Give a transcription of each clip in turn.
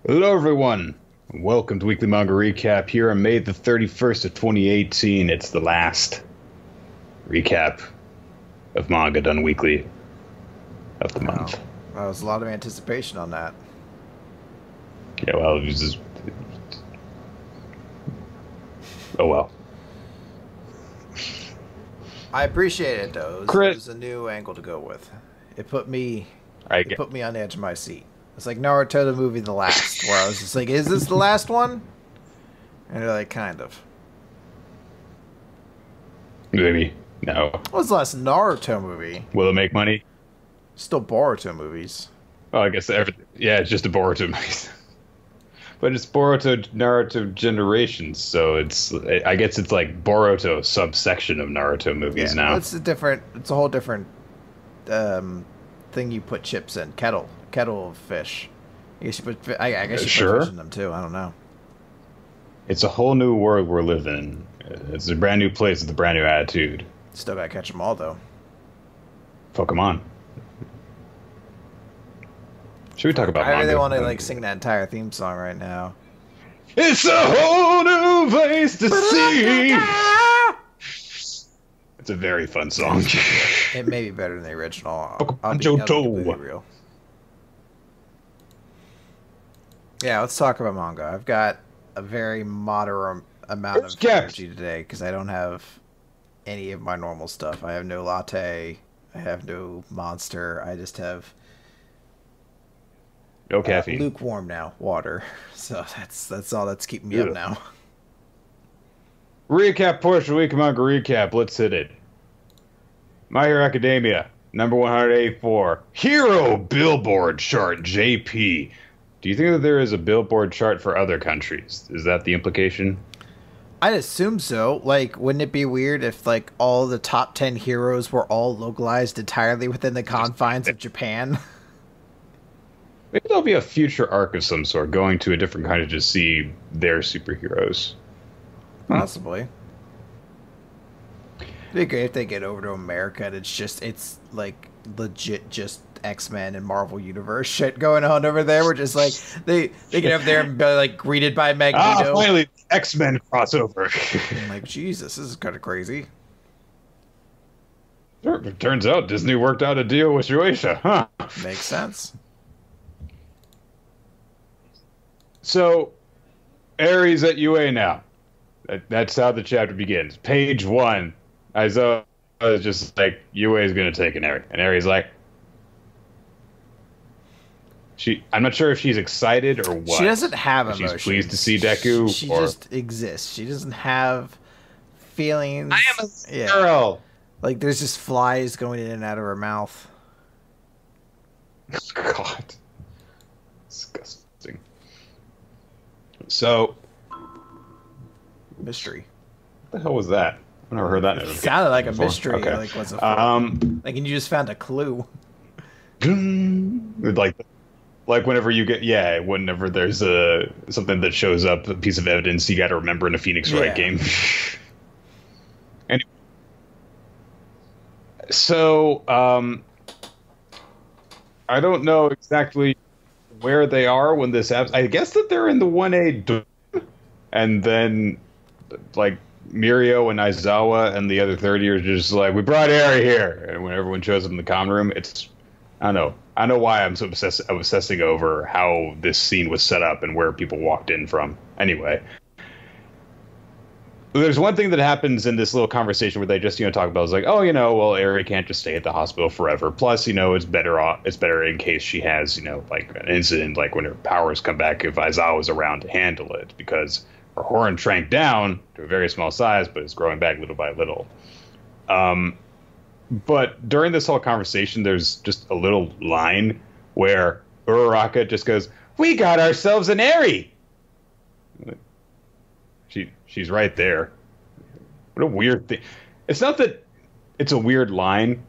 Hello, everyone. Welcome to Weekly Manga Recap here on May the 31st of 2018. It's the last recap of manga done weekly of the Wow. month. That was a lot of anticipation on that. Yeah, well, it was just... Oh, well. I appreciate it though. It Crit. was a new angle to go with. It put me I it put me on the edge of my seat. It's like Naruto the movie The Last, where I was just like, is this the last one? And they're like, kind of. Maybe. No. What was the last Naruto movie? Will it make money? Still Boruto movies. Oh, I guess everything. Yeah, it's just a Boruto movie. But it's Boruto Naruto Generations, so I guess it's like Boruto subsection of Naruto movies now. It's a whole different thing you put chips in. Kettle of fish. I guess you put fish in them too. I don't know. It's a whole new world we're living in. It's a brand new place with a brand new attitude. Still gotta catch them all though. Fuck them on. Should we talk about I manga? really want to like sing that entire theme song right now. It's a whole new place to see. It's a very fun song. It may be better than the original. I'll be real. Yeah, let's talk about manga. I've got a very moderate amount of energy today because I don't have any of my normal stuff. I have no latte. I have no monster. I just have no caffeine. Lukewarm now, water. So that's all that's keeping me up now. Recap portion, week manga recap. Let's hit it. My Hero Academia, number 184. Hero Billboard chart, JP. Do you think that there is a Billboard chart for other countries? Is that the implication? I'd assume so. Like, wouldn't it be weird if, like, all the top 10 heroes were all localized entirely within the confines of Japan? Maybe there'll be a future arc of some sort, going to a different country to see their superheroes. Possibly. It'd be great if they get over to America and it's like legit just X-Men and Marvel Universe shit going on over there. We're just like they get up there and be like greeted by Magneto. Finally, X-Men crossover. I'm like, Jesus, this is kind of crazy. It turns out Disney worked out a deal with Shueisha, huh? Makes sense. So, Aries at UA now. That's how the chapter begins. Page 1. Aizawa is just like, UA is going to take an Aries. And Aries like, I'm not sure if she's excited or what. She doesn't have emotions. She's pleased to see Deku. She just exists. She doesn't have feelings. I am a girl. Like, there's just flies going in and out of her mouth. God. Disgusting. So. Mystery. What the hell was that? I've never heard that. It sounded like a mystery. Okay. Like, what's it like, and you just found a clue. Like whenever you get, whenever there's something that shows up, a piece of evidence you got to remember in a Phoenix Wright game. Anyway, so I don't know exactly where they are when this happens. I guess that they're in the 1A dorm, and then like Mirio and Aizawa and the other 30 are just like, we brought Eri here, and when everyone shows up in the common room, it's I know why I'm so obsessing over how this scene was set up and where people walked in from. Anyway, there's one thing that happens in this little conversation where they just talk about is like, oh, well, Eri can't just stay at the hospital forever. Plus, it's better in case she has like an incident, like when her powers come back, if Aizawa's around to handle it, because her horn shrank down to a very small size, but it's growing back little by little. But during this whole conversation, there's just a little line where Uraraka just goes, "We got ourselves an Eri." She's right there. What a weird thing. It's not that it's a weird line.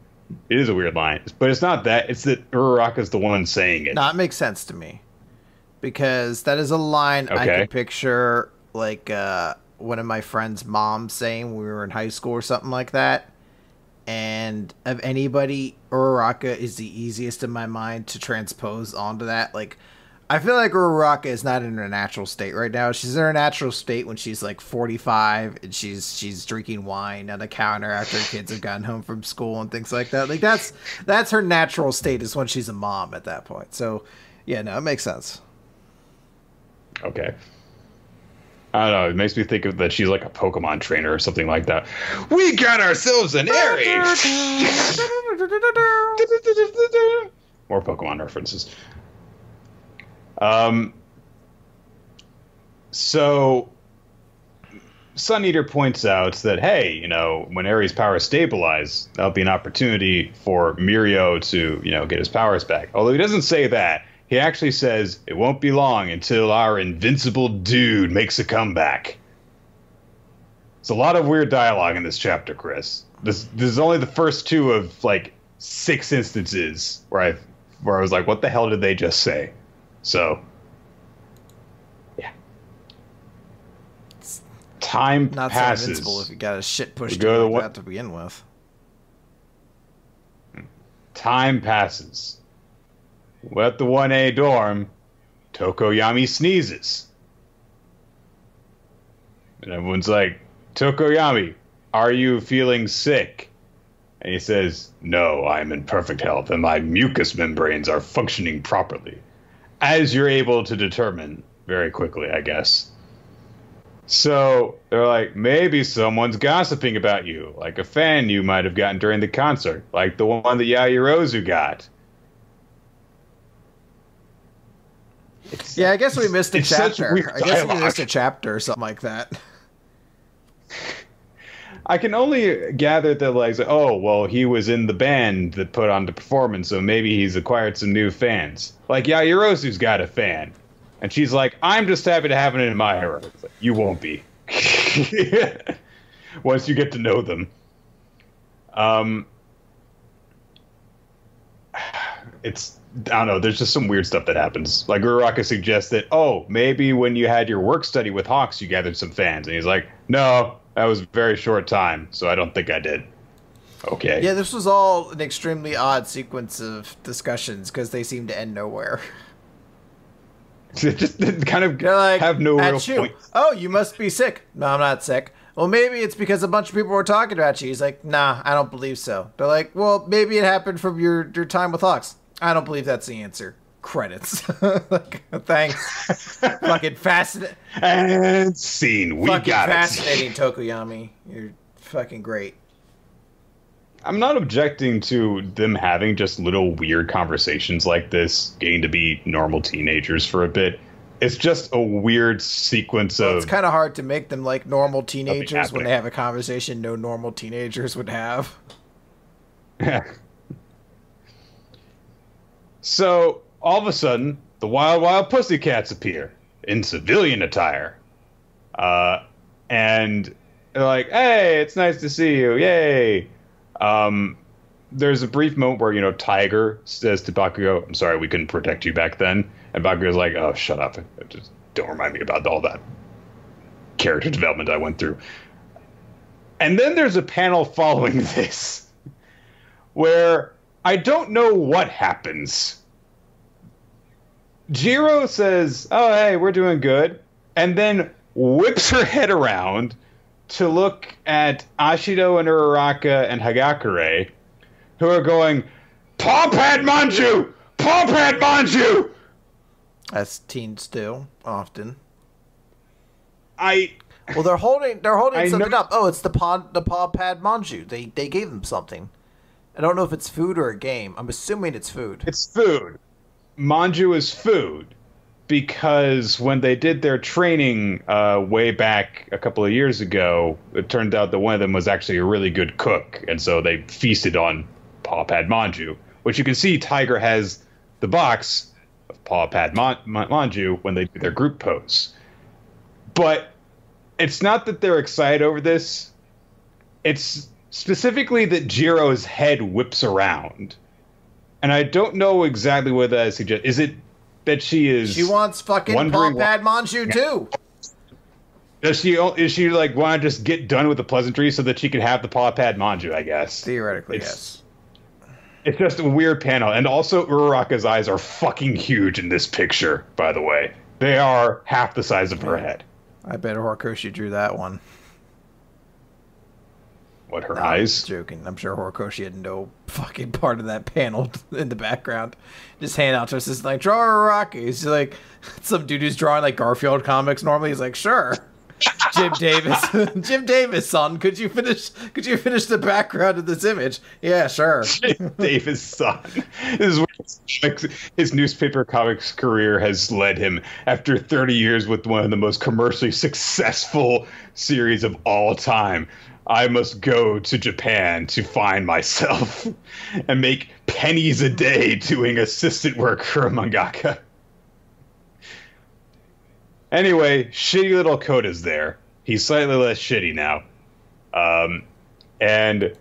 It is a weird line, but it's not that. It's that Uraraka's the one saying it. No, it makes sense to me because that is a line I could picture, like one of my friend's moms saying when we were in high school or something like that. And of anybody, Uraraka is the easiest in my mind to transpose onto that. Like, I feel like Uraraka is not in her natural state right now. She's in her natural state when she's like 45 and she's drinking wine on the counter after her kids have gotten home from school and things like that. Like that's her natural state is when she's a mom at that point. So yeah, no, it makes sense. Okay. I don't know. It makes me think of that she's like a Pokemon trainer or something like that. We got ourselves an Airy! More Pokemon references. So Sun Eater points out that, hey, you know, when Aries' powers stabilize, that'll be an opportunity for Mirio to, you know, get his powers back. Although he doesn't say that. He actually says it won't be long until our invincible dude makes a comeback. It's a lot of weird dialogue in this chapter, Chris. This is only the first two of like 6 instances where I was like, what the hell did they just say? So, yeah. Time Not passes. so invincible if you got a shit pushed in like that to begin with. Time passes. We're at the 1A dorm. Tokoyami sneezes. And everyone's like, Tokoyami, are you feeling sick? And he says, no, I'm in perfect health and my mucous membranes are functioning properly. As you're able to determine very quickly, I guess. So they're like, maybe someone's gossiping about you, like a fan you might have gotten during the concert, like the one that Yaoyorozu got. Yeah, I guess we missed a chapter. I guess we missed a chapter or something like that. I can only gather that, like, oh, well, he was in the band that put on the performance, so maybe he's acquired some new fans. Like, Yaoyorozu's got a fan. And she's like, I'm just happy to have an admirer. Like, you won't be. Once you get to know them. It's... I don't know, there's just some weird stuff that happens. Like, Uraraka suggests that, oh, maybe when you had your work study with Hawks, you gathered some fans. And he's like, no, that was a very short time, so I don't think I did. Okay. Yeah, this was all an extremely odd sequence of discussions, because they seem to end nowhere. It just kind of like, have no real point. Oh, you must be sick. No, I'm not sick. Well, maybe it's because a bunch of people were talking about you. He's like, nah, I don't believe so. They're like, well, maybe it happened from your time with Hawks. I don't believe that's the answer. Credits. Like, thanks. Fucking fascinating. And scene. We fucking got fascinating, Tokoyami. You're fucking great. I'm not objecting to them having just little weird conversations like this, getting to be normal teenagers for a bit. It's just a weird sequence of... It's kind of hard to make them like normal teenagers when they have a conversation no normal teenagers would have. Yeah. So, all of a sudden, the Wild Wild Pussycats appear in civilian attire. And they're like, hey, it's nice to see you. Yay. There's a brief moment where, you know, Tiger says to Bakugo, I'm sorry, we couldn't protect you back then. And Bakugo's like, oh, shut up. Just don't remind me about all that character development I went through. And then there's a panel following this where I don't know what happens. Jiro says, oh, hey, we're doing good. And then whips her head around to look at Ashido and Uraraka and Hagakure, who are going, Paw Pad Manju! Paw Pad Manju! As teens do, often. Well, they're holding something up. Oh, it's the Paw Pad Manju. They gave them something. I don't know if it's food or a game. I'm assuming it's food. It's food. Manju is food. Because when they did their training way back a couple of years ago, it turned out that one of them was actually a really good cook. And so they feasted on Paw Pad Manju, which you can see Tiger has the box of Paw Pad Manju when they do their group pose. But it's not that they're excited over this. It's specifically that Jiro's head whips around. And I don't know exactly what that suggests. Is it that she wants fucking Paw Pad Manju too? Is she like want to just get done with the pleasantry so that she can have the Paw Pad Manju, I guess? Theoretically, yes. It's just a weird panel. And also, Uraraka's eyes are fucking huge in this picture, by the way. They are half the size of her head. I bet Horikoshi drew that one. What, her eyes? I'm joking. I'm sure Horikoshi had no fucking part of that panel in the background. Just hand out to us, like, draw Uraraka. He's like, some dude who's drawing like Garfield comics normally. He's like, sure. Jim Davis, Jim Davis, son, could you finish the background of this image? Yeah, sure. Jim Davis, son. This is where his newspaper comics career has led him after 30 years with one of the most commercially successful series of all time. I must go to Japan to find myself and make pennies a day doing assistant work for a mangaka. Anyway, shitty little Koda's there. He's slightly less shitty now. And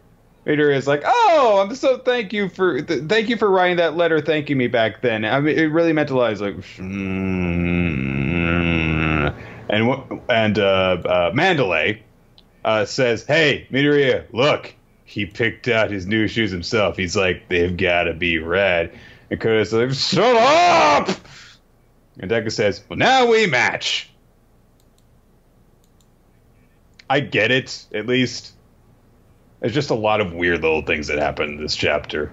Midoriya is like, "Oh, I'm so thank you for writing that letter thanking me back then. I mean, it really meant a lot." He's like, Mandalay says, "Hey, Midoriya, look, he picked out his new shoes himself. He's like, they've got to be red." And Koda's like, "Shut up!" And Deku says, "Well, now we match." I get it, at least. There's just a lot of weird little things that happen in this chapter.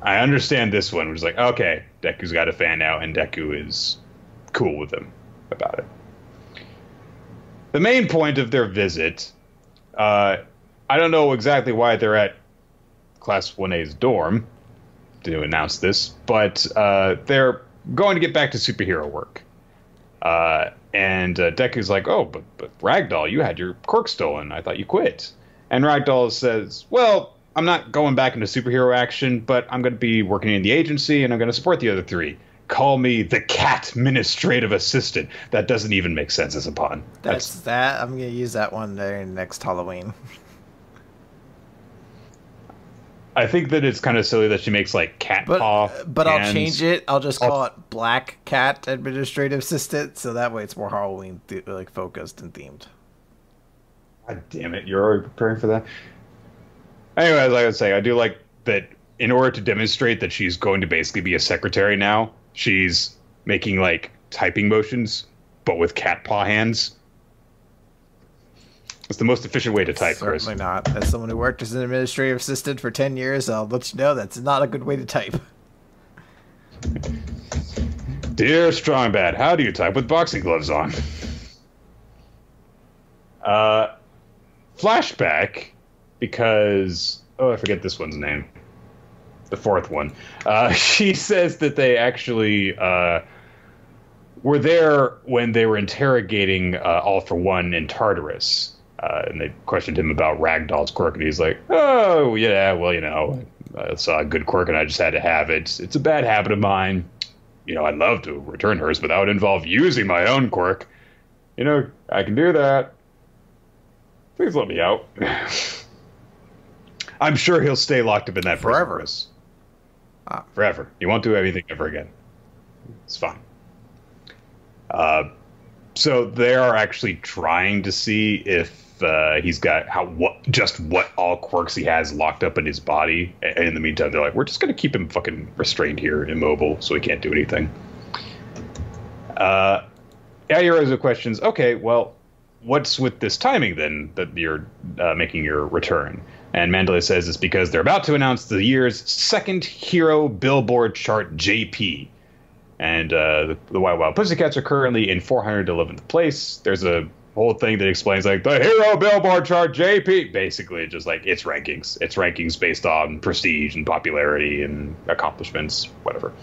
I understand this one, which is like, okay, Deku's got a fan now, and Deku is cool with him about it. The main point of their visit, I don't know exactly why they're at Class 1A's dorm to announce this, but they're going to get back to superhero work. And Deku's like, "Oh, but Ragdoll, you had your quirk stolen. I thought you quit." And Ragdoll says, "Well, I'm not going back into superhero action, but I'm going to be working in the agency, and I'm going to support the other three. Call me the cat administrative assistant." That doesn't even make sense as a pun. That's that. I'm going to use that one there next Halloween. I think that it's kind of silly that she makes like cat paw. But I'll change it. I'll just call it Black Cat Administrative Assistant, so that way it's more Halloween like focused and themed. God damn it! You're already preparing for that. Anyway, as I was saying, I do like that. In order to demonstrate that she's going to basically be a secretary now, she's making like typing motions, but with cat paw hands. It's the most efficient way to type, Chris. Certainly not. As someone who worked as an administrative assistant for 10 years, I'll let you know that's not a good way to type. Dear Strongbad, how do you type with boxing gloves on? Flashback, because... Oh, I forget this one's name. The fourth one. She says that they actually were there when they were interrogating All For One in Tartarus. And they questioned him about Ragdoll's quirk, and he's like, "Oh, yeah, well, you know, I saw a good quirk, and I just had to have it. It's a bad habit of mine. You know, I'd love to return hers, but that would involve using my own quirk. You know, I can do that. Please let me out." I'm sure he'll stay locked up in that forever. Forever. He won't do anything ever again. It's fine. So they are actually trying to see if he's got what all quirks he has locked up in his body. And in the meantime, they're like, "We're just going to keep him fucking restrained here, immobile, so he can't do anything." Yaoyorozu questions, "Okay, well, what's with this timing then that you're making your return?" And Mandalay says it's because they're about to announce the year's second hero Billboard chart JP. And the Wild Wild Pussycats are currently in 411th place. There's a whole thing that explains, like, the hero Billboard chart JP. Basically, just like its rankings. Its rankings based on prestige and popularity and accomplishments, whatever.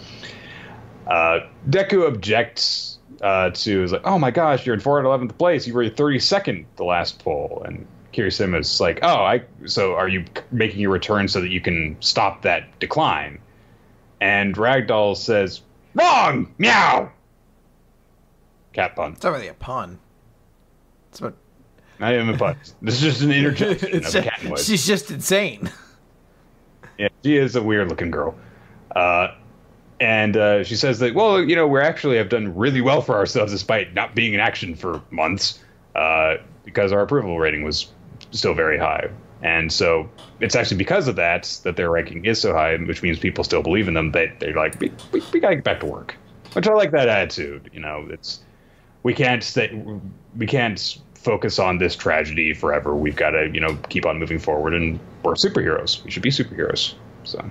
Deku objects to, is like, "Oh my gosh, you're in 411th place. You were 32nd the last poll." And Kirishima like, "Oh, so are you making your return so that you can stop that decline?" And Ragdoll says, "Wrong! Meow!" Cat pun. It's not really a pun. It's about... Not even a pun. This is just an interjection of a cat noise. She's just insane. Yeah, she is a weird-looking girl. And she says that, well, you know, we actually have done really well for ourselves despite not being in action for months because our approval rating was still very high. And so it's actually because of that their ranking is so high, which means people still believe in them. They're like, we got to get back to work. Which I like that attitude. You know, we can't focus on this tragedy forever. We've got to, you know, keep on moving forward, and we're superheroes. We should be superheroes. So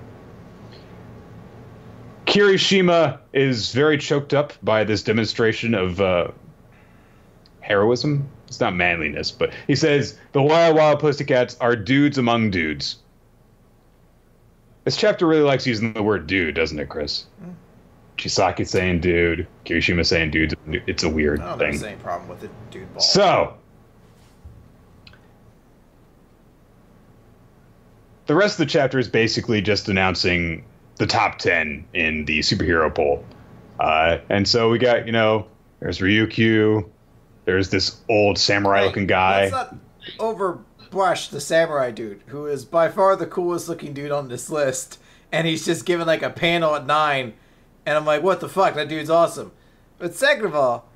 Kirishima is very choked up by this demonstration of heroism. It's not manliness, but he says the Wild Wild Pussycats are dudes among dudes. This chapter really likes using the word dude, doesn't it, Chris? Chisaki saying dude, Kirishima saying dude. It's a weird thing. There's any problem with it, dude ball. So the rest of the chapter is basically just announcing the top 10 in the superhero poll. And so we got, you know, there's Ryukyu. There's this old samurai-looking guy. Let's not overbrush the samurai dude, who is by far the coolest-looking dude on this list. And he's just given, like, a panel at 9. And I'm like, what the fuck? That dude's awesome. But second of all,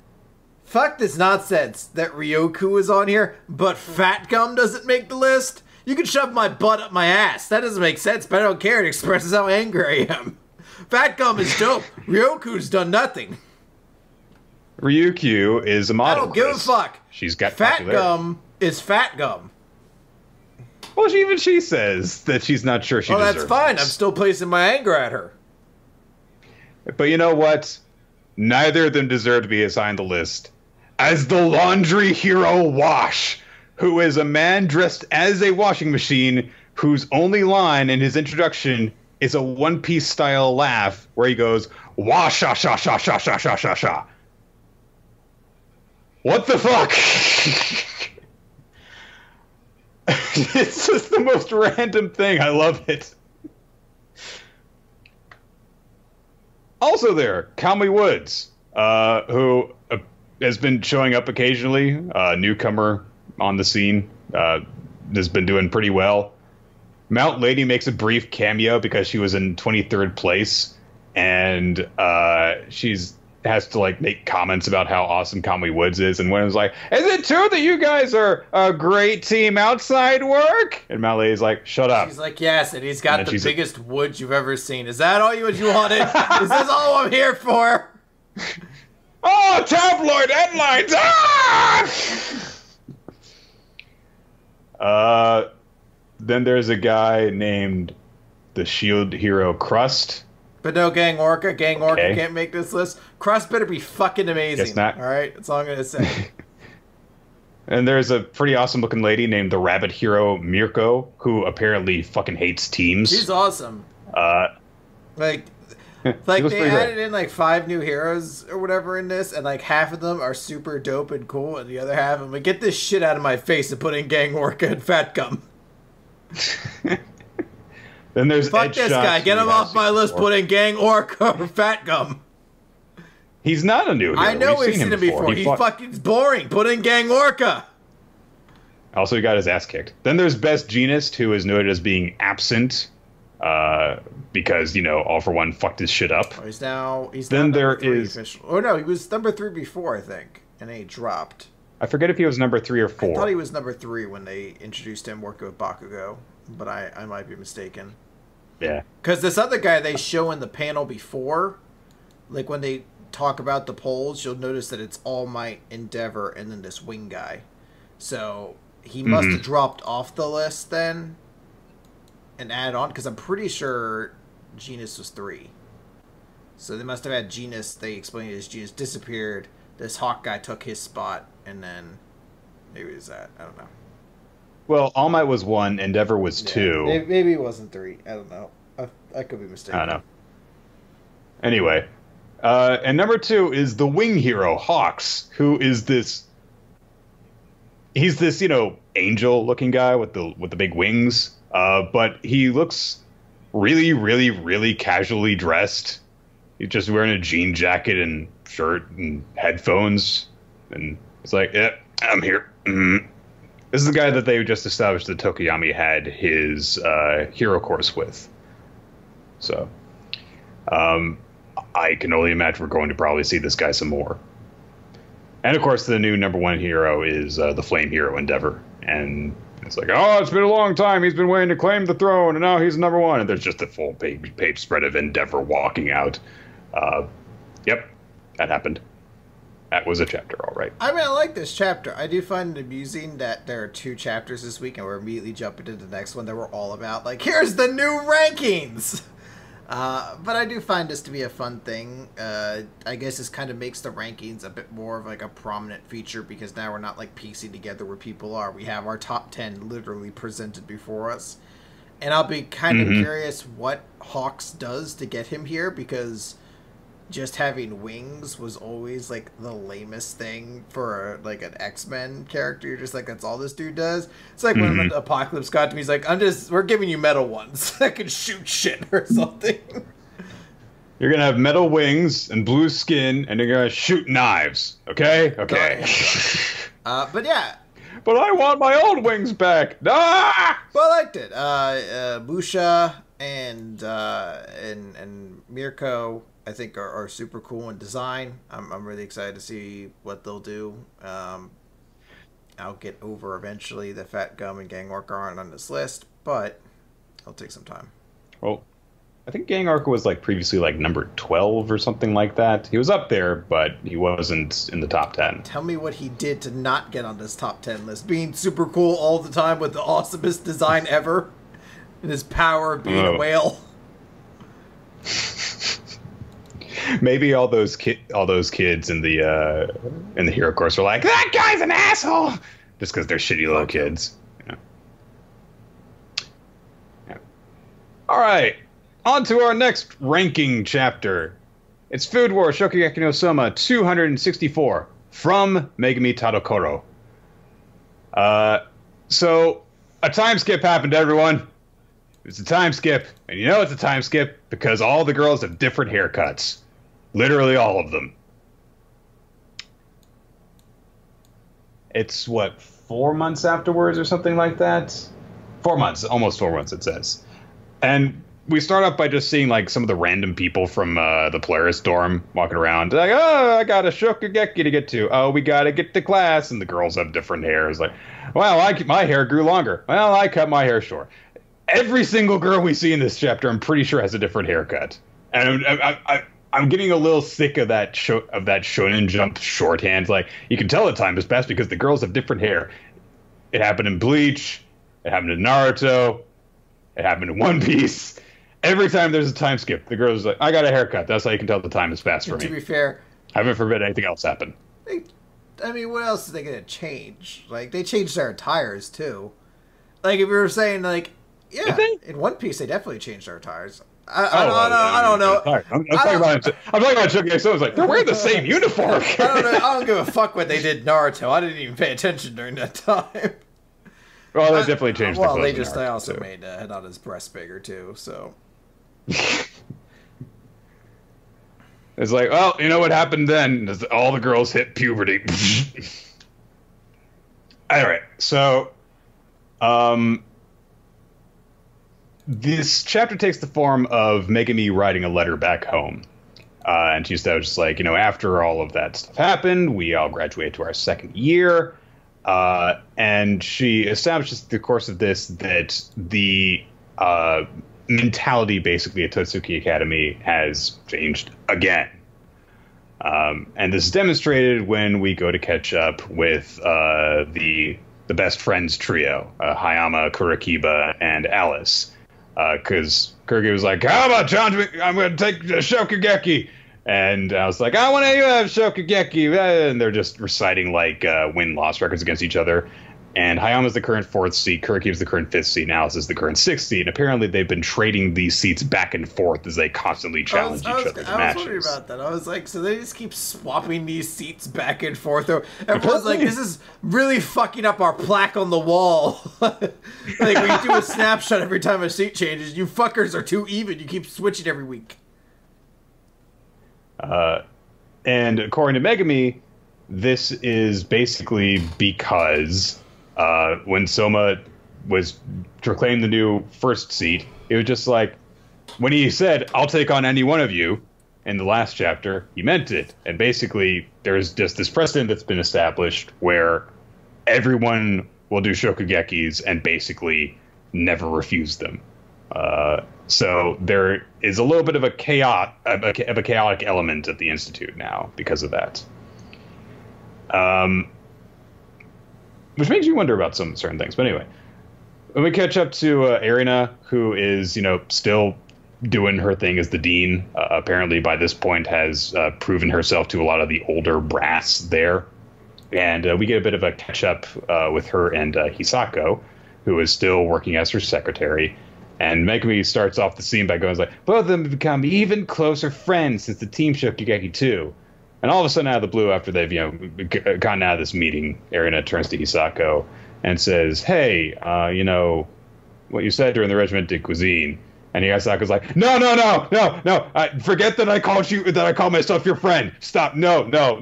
fuck this nonsense that Ryoku is on here, but Fatgum doesn't make the list. You can shove my butt up my ass. That doesn't make sense, but I don't care. It expresses how angry I am. Fatgum is dope. Ryoku's done nothing. Ryukyu is a model. I don't give a fuck. She's got Fatgum is Fatgum. Well, even she says that she's not sure she deserves that's fine. this. I'm still placing my anger at her. But you know what? Neither of them deserve to be assigned the list. As the laundry hero Wash, who is a man dressed as a washing machine whose only line in his introduction is a One Piece style laugh where he goes, wash, sha, sha, sha, sha, sha, sha, sha, sha. What the fuck? It's just the most random thing. I love it. Also there, Kami Woods, who has been showing up occasionally, newcomer on the scene, has been doing pretty well. Mount Lady makes a brief cameo because she was in 23rd place, and she's has to like make comments about how awesome Kami Woods is, and when it was like, is it true that you guys are a great team outside work? And Mount Lady's like, shut up. She's like, yes, and he's got the biggest wood you've ever seen. Is that all you wanted? Is this all I'm here for? Oh, tabloid headlines! Ah! Then there's a guy named the Shield Hero Crust. But no Gang Orca. Gang Orca can't make this list. Crust better be fucking amazing. Guess not. All right? That's all I'm going to say. And there's a pretty awesome looking lady named the Rabbit Hero Mirko, who apparently fucking hates teams. She's awesome. Like they added in like 5 new heroes or whatever in this, and like half of them are super dope and cool, and the other half, I'm like, get this shit out of my face and put in Gang Orca and Fatgum. Then there's fuck this guy. Get him off my list. Put in Gang Orca or Fatgum. He's not a new hero. I know we've seen him before. He's fucking boring. Put in Gang Orca. Also, he got his ass kicked. Then there's Best Jeanist, who is noted as being absent because, you know, All For One fucked his shit up. Oh, he's now then there is official. Oh no, he was number 3 before, I think, and then he dropped. I forget if he was number 3 or 4. I thought he was number 3 when they introduced him working with Bakugo, but I might be mistaken. Yeah. Because this other guy they show in the panel before, like when they talk about the polls, you'll notice that it's All Might, Endeavor, and then this wing guy. So he must have dropped off the list then and added on, because I'm pretty sure Genus was 3. So they must have had Genus, they explained it as Genus disappeared, this Hawk guy took his spot, and then maybe it was that. I don't know. Well, All Might was 1, Endeavor was 2. Maybe it wasn't 3. I don't know. I could be mistaken. I don't know. Anyway, and number 2 is the wing hero, Hawks, who is this... He's this, you know, angel-looking guy with the big wings, but he looks really, really, really casually dressed. He's just wearing a jean jacket and shirt and headphones, and it's like, yeah, I'm here. This is the guy that they just established that Tokoyami had his hero course with. So, I can only imagine we're going to probably see this guy some more. And of course, the new number 1 hero is the Flame Hero Endeavor. And It's like, oh, it's been a long time. He's been waiting to claim the throne, and now he's number one. And there's just a full page spread of Endeavor walking out. Yep, that happened. That was a chapter, all right. I mean, I like this chapter. I do find it amusing that there are 2 chapters this week, and we're immediately jumping into the next one that we're all about, like, here's the new rankings! But I do find this to be a fun thing. I guess this kind of makes the rankings a bit more of, like, a prominent feature, because now we're not, like, piecing together where people are. We have our top 10 literally presented before us. And I'll be kind of curious what Hawks does to get him here, because just having wings was always like the lamest thing for like an X-Men character. You're just like, that's all this dude does. It's like when Apocalypse got to me, he's like, we're giving you metal ones that can shoot shit or something. You're gonna have metal wings and blue skin, and you're gonna shoot knives. Okay. But yeah. But I want my old wings back. Ah! But I liked it. Musha and Mirko, I think, are super cool in design. I'm really excited to see what they'll do. I'll get over eventually the Fatgum and Gang Orca aren't on this list, but it'll take some time. Well, I think Gang Orca was like previously like number 12 or something like that. He was up there, but he wasn't in the top 10. Tell me what he did to not get on this top 10 list. Being super cool all the time with the awesomest design ever, and his power of being a whale. Maybe all those kids in the hero course are like, that guy's an asshole, just because they're shitty little kids. Yeah. All right, on to our next ranking chapter. It's Food War Shokugeki no Soma 264 from Megami Tadokoro. So a time skip happened, everyone. It's a time skip, and you know it's a time skip because all the girls have different haircuts. Literally all of them. It's, what, 4 months afterwards or something like that? 4 months, almost 4 months, it says. And we start off by just seeing, like, some of the random people from the Polaris dorm walking around. Like, oh, I got a Shokugeki to get to. Oh, we got to get to class. And the girls have different hair. It's like, well, my hair grew longer. Well, I cut my hair short. Every single girl we see in this chapter, I'm pretty sure, has a different haircut. And I'm getting a little sick of that Shonen Jump shorthand. Like, you can tell the time has passed because the girls have different hair. It happened in Bleach. It happened in Naruto. It happened in One Piece. Every time there's a time skip, the girl's like, I got a haircut. That's how you can tell the time has passed for me. To be fair, Heaven forbid anything else happen. I mean, what else are they going to change? Like, they changed their attires, too. Like, if you were saying, like, yeah, in One Piece, they definitely changed their attires. I don't know. I'm talking about Shokugeki so it's like, they're wearing the same uniform. I don't give a fuck what they did in Naruto. I didn't even pay attention during that time. Well, they definitely changed the clothes. Well, they also made Hinata's breast bigger, too, so. It's like, well, you know what happened then? All the girls hit puberty. All right, so this chapter takes the form of Megami writing a letter back home. And she's just like, you know, after all of that stuff happened, we all graduated to our second year. And she establishes through the course of this that the mentality basically at Totsuki Academy has changed again. And this is demonstrated when we go to catch up with the best friends trio, Hayama, Kurikiba, and Alice. Because Kurikiba was like, how about John? I'm going to take Shokugeki. And I was like, I want to have Shokugeki. And they're just reciting like win-loss records against each other. And Hayama's the current 4th seed, Kurikiba's the current 5th seed, and Alice is the current 6th seed. And apparently they've been trading these seats back and forth as they constantly challenge each other in matches. I was wondering about that. I was like, so they just keep swapping these seats back and forth. Everyone's like, this is really fucking up our plaque on the wall. Like, we do a snapshot every time a seat changes. You fuckers are too even. You keep switching every week. And according to Megami, this is basically because when Soma was proclaimed the new 1st seed, it was just like, when he said, I'll take on any one of you in the last chapter, he meant it. And basically, there's just this precedent that's been established where everyone will do shokugekis and basically never refuse them. So there is a little bit of a chaotic element at the Institute now because of that. Which makes you wonder about some certain things. But anyway, when we catch up to Erina, who is, still doing her thing as the dean, apparently by this point has proven herself to a lot of the older brass there. And we get a bit of a catch up with her and Hisako, who is still working as her secretary. And Megumi starts off the scene by going like, both of them have become even closer friends since the Team Shokugeki 2. And all of a sudden, out of the blue, after they've gotten out of this meeting, Erina turns to Hisako and says, "Hey, what you said during the Regiment de Cuisine." And Hisako's like, "No! Forget that I called myself your friend. Stop! No! No!"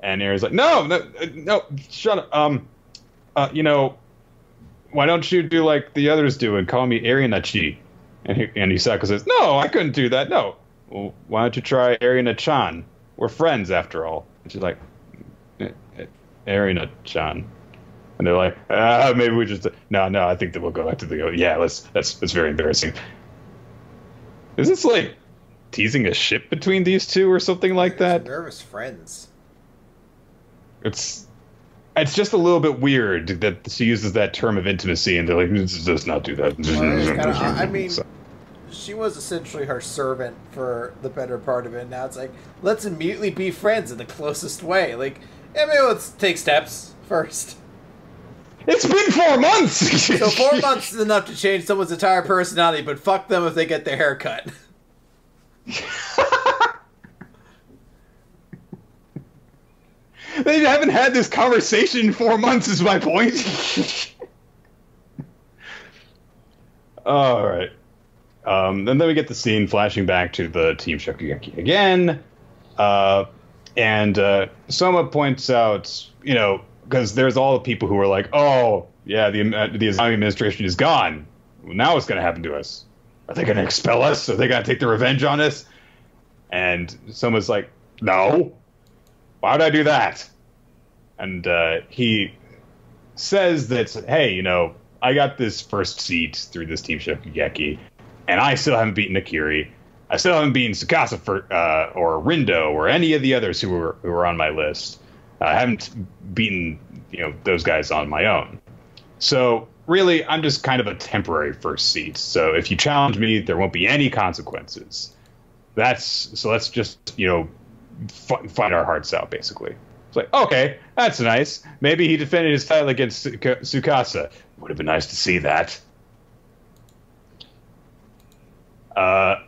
And Erina's like, "No! Shut up! Why don't you do like the others do and call me Erina-chi?" And Hisako says, "No, I couldn't do that. No." "Well, why don't you try Erina-chan? We're friends after all." And she's like, "Erina-chan." And they're like, maybe we just... No, I think that we'll go back to the... Yeah, that's very embarrassing. Is this like teasing a ship between these two or something like that? Nervous friends. It's just a little bit weird that she uses that term of intimacy and they're like, let's not do that. Well, she was essentially her servant for the better part of it. Now it's like, let's immediately be friends in the closest way. Like, maybe let's take steps first. It's been 4 months! So 4 months is enough to change someone's entire personality, but fuck them if they get their hair cut. They haven't had this conversation in 4 months is my point. All right. And then we get the scene flashing back to the Team Shokugeki again. And Soma points out, because there's all the people who are like, oh, yeah, the Izami administration is gone. Well, now what's going to happen to us? Are they going to expel us? Are they going to take their revenge on us? And Soma's like, no. Why would I do that? And he says that, hey, I got this first seat through this Team Shokugeki, and I still haven't beaten Akiri. I still haven't beaten Tsukasa or Rindo or any of the others who were on my list. I haven't beaten those guys on my own. So really, I'm just kind of a temporary first seat. So if you challenge me, there won't be any consequences. So let's just fight our hearts out, basically. It's like, okay, that's nice. Maybe he defended his title against Tsukasa. Would have been nice to see that. And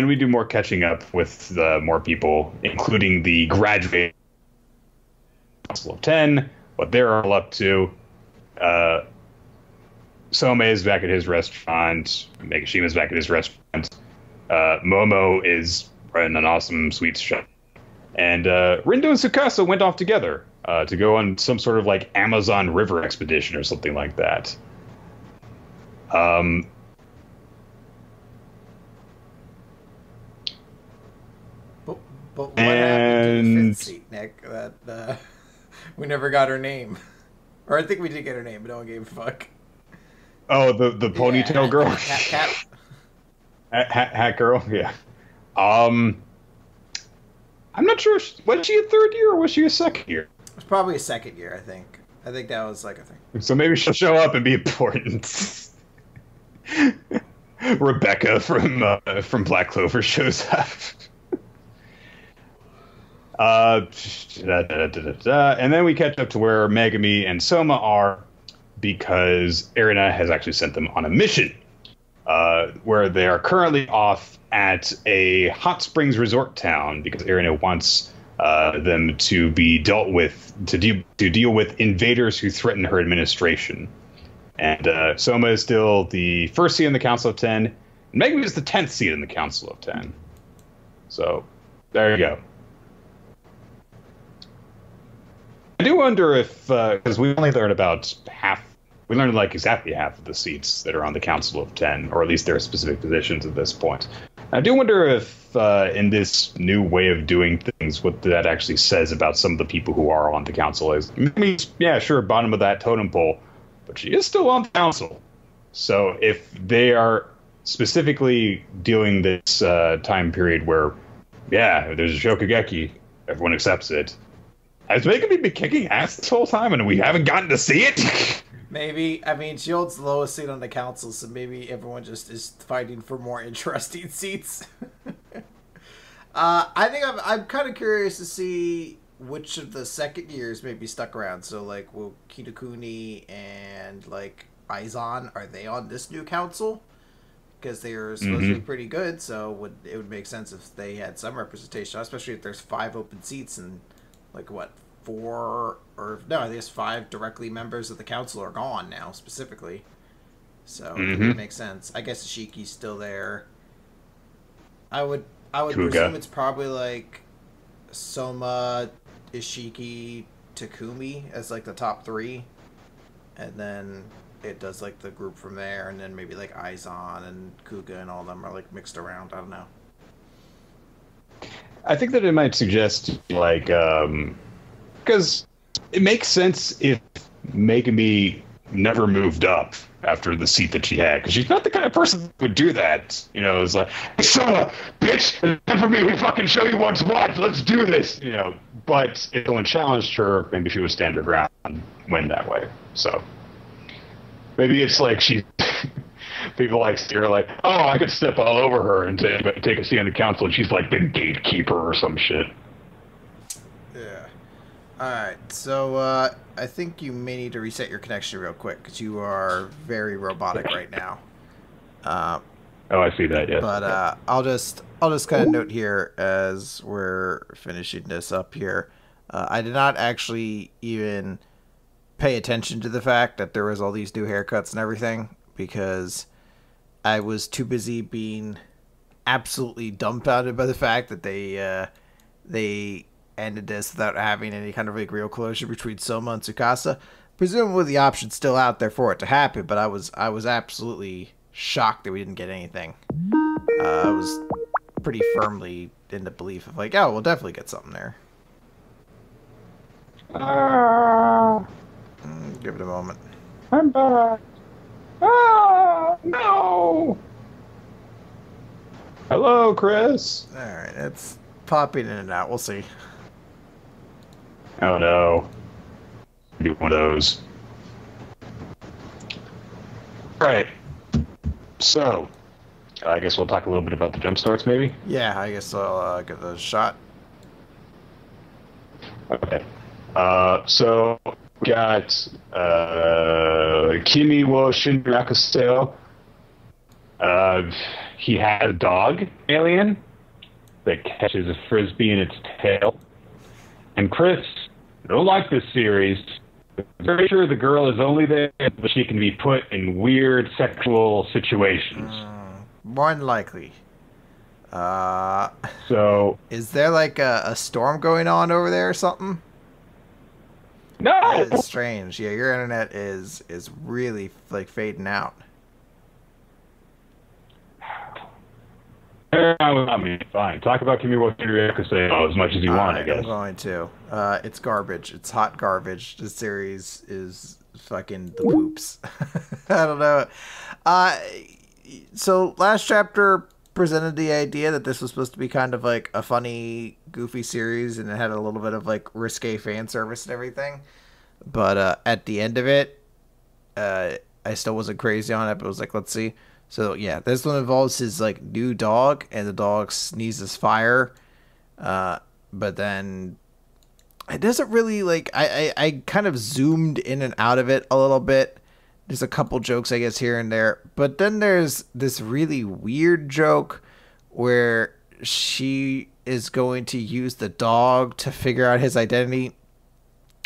we do more catching up with more people, including the graduate Council of 10, what they're all up to. Soma is back at his restaurant. Megashima's back at his restaurant. Momo is running an awesome sweets shop. And Rindo and Tsukasa went off together to go on some sort of like Amazon River expedition or something like that. But what happened to the fifth seat, Nick? That we never got her name. Or I think we did get her name, but no one gave a fuck. Oh, the ponytail girl? Hat girl? Yeah. I'm not sure. Was she a third year or was she a second year? It was probably a second year, I think. I think that was like a thing. So maybe she'll show up and be important. Rebecca from Black Clover shows up. And then we catch up to where Megumi and Soma are, because Erina has actually sent them on a mission, where they are currently off at a hot springs resort town, because Erina wants them to be dealt with, to deal with invaders who threaten her administration. And Soma is still the first seat in the Council of 10, and Megumi is the 10th seat in the Council of 10. So there you go. I do wonder if, because we only learned about we learned like exactly half of the seats that are on the Council of 10, or at least their specific positions at this point. I do wonder if in this new way of doing things, what that actually says about some of the people who are on the council is. I mean, yeah, sure, bottom of that totem pole, but she is still on the council. So if they are specifically doing this time period where, yeah, there's a Shokugeki, everyone accepts it. Has Megumi been kicking ass this whole time and we haven't gotten to see it? Maybe. I mean, she holds the lowest seat on the council, so maybe everyone just is fighting for more interesting seats. I think I'm kind of curious to see which of the second years maybe stuck around. So, like, will Kitakuni and, like, Aizan, are they on this new council? Because they are supposed to be pretty good, so it would make sense if they had some representation, especially if there's 5 open seats and, like, what, 4 or no, I guess 5 directly members of the council are gone now specifically, so it would make sense. I guess Ishiki's still there. I would presume it's probably like Soma, Ishiki, Takumi as like the top 3, and then it does like the group from there, and then maybe like Aizan and Kuga and all of them are like mixed around. I don't know. I think that it might suggest like because it makes sense if Megumi never moved up after the seat that she had, because she's not the kind of person that would do that. You know, it's like, so, bitch, it's time for me, we fucking show you what's what, let's do this, you know. But if someone challenged her, maybe she would stand her ground and win that way. So maybe it's like she, people like her like, oh, I could step all over her and take a seat on the council, and she's like the gatekeeper or some shit. Yeah. Alright, so I think you may need to reset your connection real quick, because you are very robotic right now. Oh, I see that, yes. But I'll just kind of note here as we're finishing this up here. I did not actually even pay attention to the fact that there was all these new haircuts and everything, because I was too busy being absolutely dumbfounded by the fact that they ended this without having any kind of like real closure between Soma and Tsukasa. Presumably the option's still out there for it to happen, but I was absolutely shocked that we didn't get anything. I was pretty firmly in the belief of like, oh, we'll definitely get something there. Give it a moment. I'm back. Ah, no. Hello, Chris. All right, it's popping in and out. We'll see. Oh no. Do one of those. Right. So, I guess we'll talk a little bit about the jump starts, maybe? Yeah, I guess I'll give it a shot. Okay. So, we got Kimi Wo Shinryakuseyo. He has a dog alien that catches a frisbee in its tail. And Chris, I don't like this series. I'm very sure the girl is only there but she can be put in weird sexual situations. More than likely. So, is there like a storm going on over there or something? No! That is strange. Yeah, your internet is really like fading out. I mean, fine. Talk about Kimi Wo Shinryakuseyo as much as you want, I guess. I'm going to. It's garbage. It's hot garbage. This series is fucking the poops. I don't know. So last chapter presented the idea that this was supposed to be kind of like a funny, goofy series, and it had a little bit of like risque fan service and everything. But at the end of it, I still wasn't crazy on it, but it was like, let's see. So yeah, this one involves his like new dog, and the dog sneezes fire. But then it doesn't really like, I kind of zoomed in and out of it a little bit. There's a couple jokes, I guess, here and there. But then there's this really weird joke where she is going to use the dog to figure out his identity.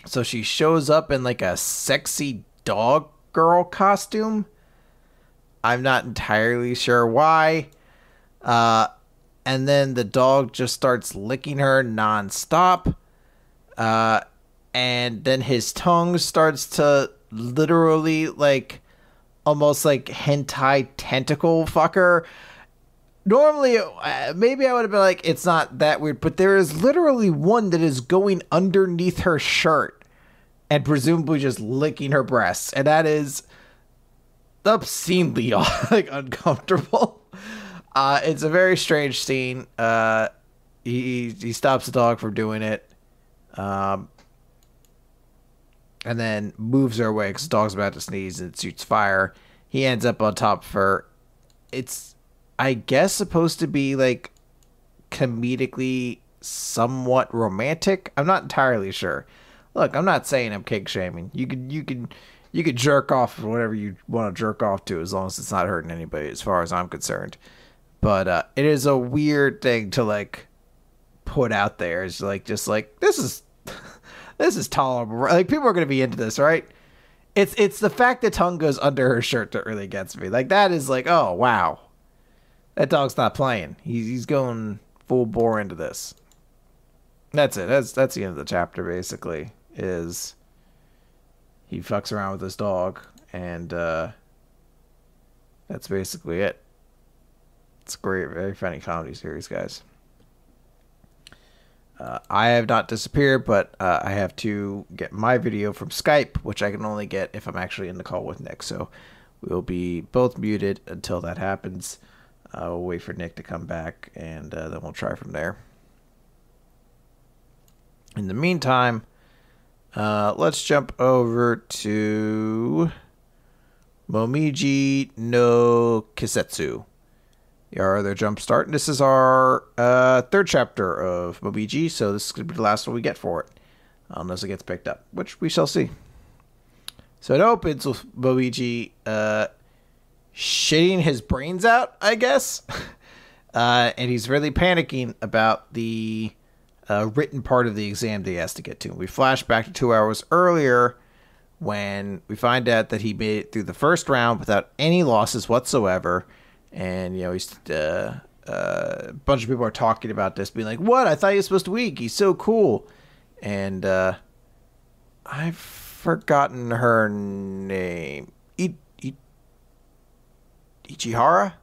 So she shows up in like a sexy dog girl costume. I'm not entirely sure why. And then the dog just starts licking her nonstop. And then his tongue starts to literally like almost like hentai tentacle fucker. normally, maybe I would have been like, it's not that weird, but there is literally one that is going underneath her shirt and presumably just licking her breasts, and that is obscenely like uncomfortable. It's a very strange scene. He stops the dog from doing it, and then moves her away because the dog's about to sneeze and it shoots fire. He ends up on top of her. It's, I guess, supposed to be like comedically somewhat romantic. I'm not entirely sure. Look, I'm not saying I'm kink shaming. You could jerk off whatever you want to jerk off to, as long as it's not hurting anybody, as far as I'm concerned. But it is a weird thing to like put out there. It's like, just like, this is tolerable. Like, people are gonna be into this, right? It's the fact that tongue goes under her shirt that really gets me. Like, that is like, oh wow, that dog's not playing. He's going full bore into this. That's it. That's the end of the chapter. Basically, is he fucks around with this dog, and that's basically it. It's a great, very funny comedy series, guys. I have not disappeared, but I have to get my video from Skype, which I can only get if I'm actually in the call with Nick. So we'll be both muted until that happens. We'll wait for Nick to come back, and then we'll try from there. In the meantime, let's jump over to Momiji no Kisetsu. Our other jump start. And this is our third chapter of Momiji, so this is going to be the last one we get for it, unless it gets picked up, which we shall see. So it opens with Momiji shitting his brains out, I guess, and he's really panicking about the written part of the exam that he has to get to. We flash back to 2 hours earlier when we find out that he made it through the first round without any losses whatsoever. And, you know, he's a bunch of people are talking about this, being like, what? I thought he was supposed to weak. He's so cool. And I've forgotten her name. Ichihara?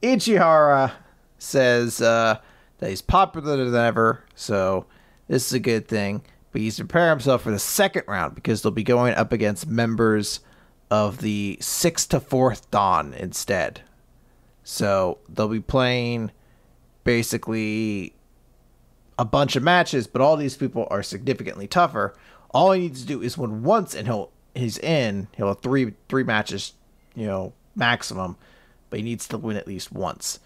Ichihara says that he's popular than ever, so this is a good thing. But he's preparing himself for the second round because they'll be going up against members of the 6th to 4th Dan instead. So they'll be playing basically a bunch of matches, but all these people are significantly tougher. All he needs to do is win once, and he's in. He'll have three matches, you know, maximum, but he needs to win at least once.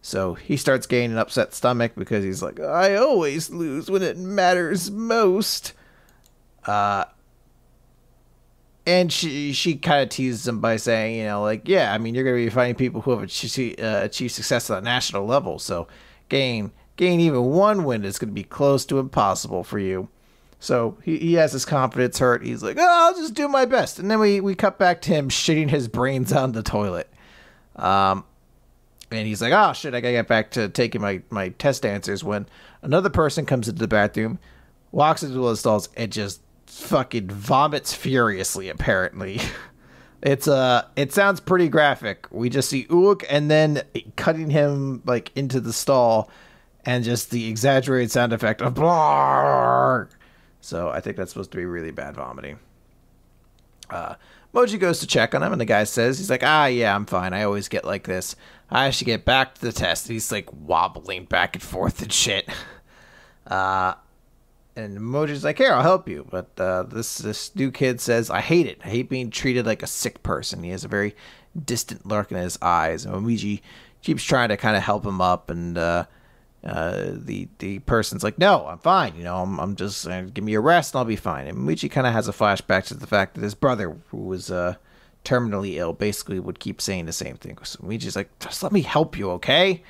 So he starts gaining an upset stomach because he's like, I always lose when it matters most. And she kind of teases him by saying, you know, like, yeah, I mean, you're going to be fighting people who have achieved success at a national level. So gain even one win is going to be close to impossible for you. So he has his confidence hurt. He's like, oh, I'll just do my best. And then we cut back to him shitting his brains on the toilet. And he's like, oh, shit, I got to get back to taking my test answers, when another person comes into the bathroom, walks into one of the stalls, and just fucking vomits furiously, apparently. It sounds pretty graphic. We just see Uluk and then cutting him like into the stall, and just the exaggerated sound effect of blah. So I think that's supposed to be really bad vomiting. Moji goes to check on him, and the guy says, he's like, yeah, I'm fine. I always get like this. I should get back to the test. And he's like wobbling back and forth and shit. And Moji's like, here, I'll help you. But this new kid says, I hate it. I hate being treated like a sick person. He has a very distant look in his eyes. And Momiji keeps trying to kind of help him up. And the person's like, no, I'm fine. You know, I'm just give me a rest and I'll be fine. And Momiji kind of has a flashback to the fact that his brother, who was terminally ill, basically would keep saying the same thing. So Moji's like, just let me help you, okay?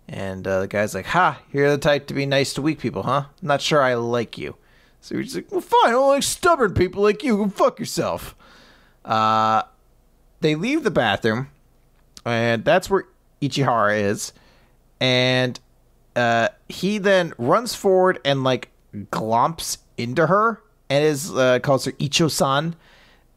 And the guy's like, you're the type to be nice to weak people, huh? I'm not sure I like you. So he's like, well, fine, I don't like stubborn people like you. Go fuck yourself. They leave the bathroom, and that's where Ichihara is. And he then runs forward and, like, glomps into her, and calls her Icho-san.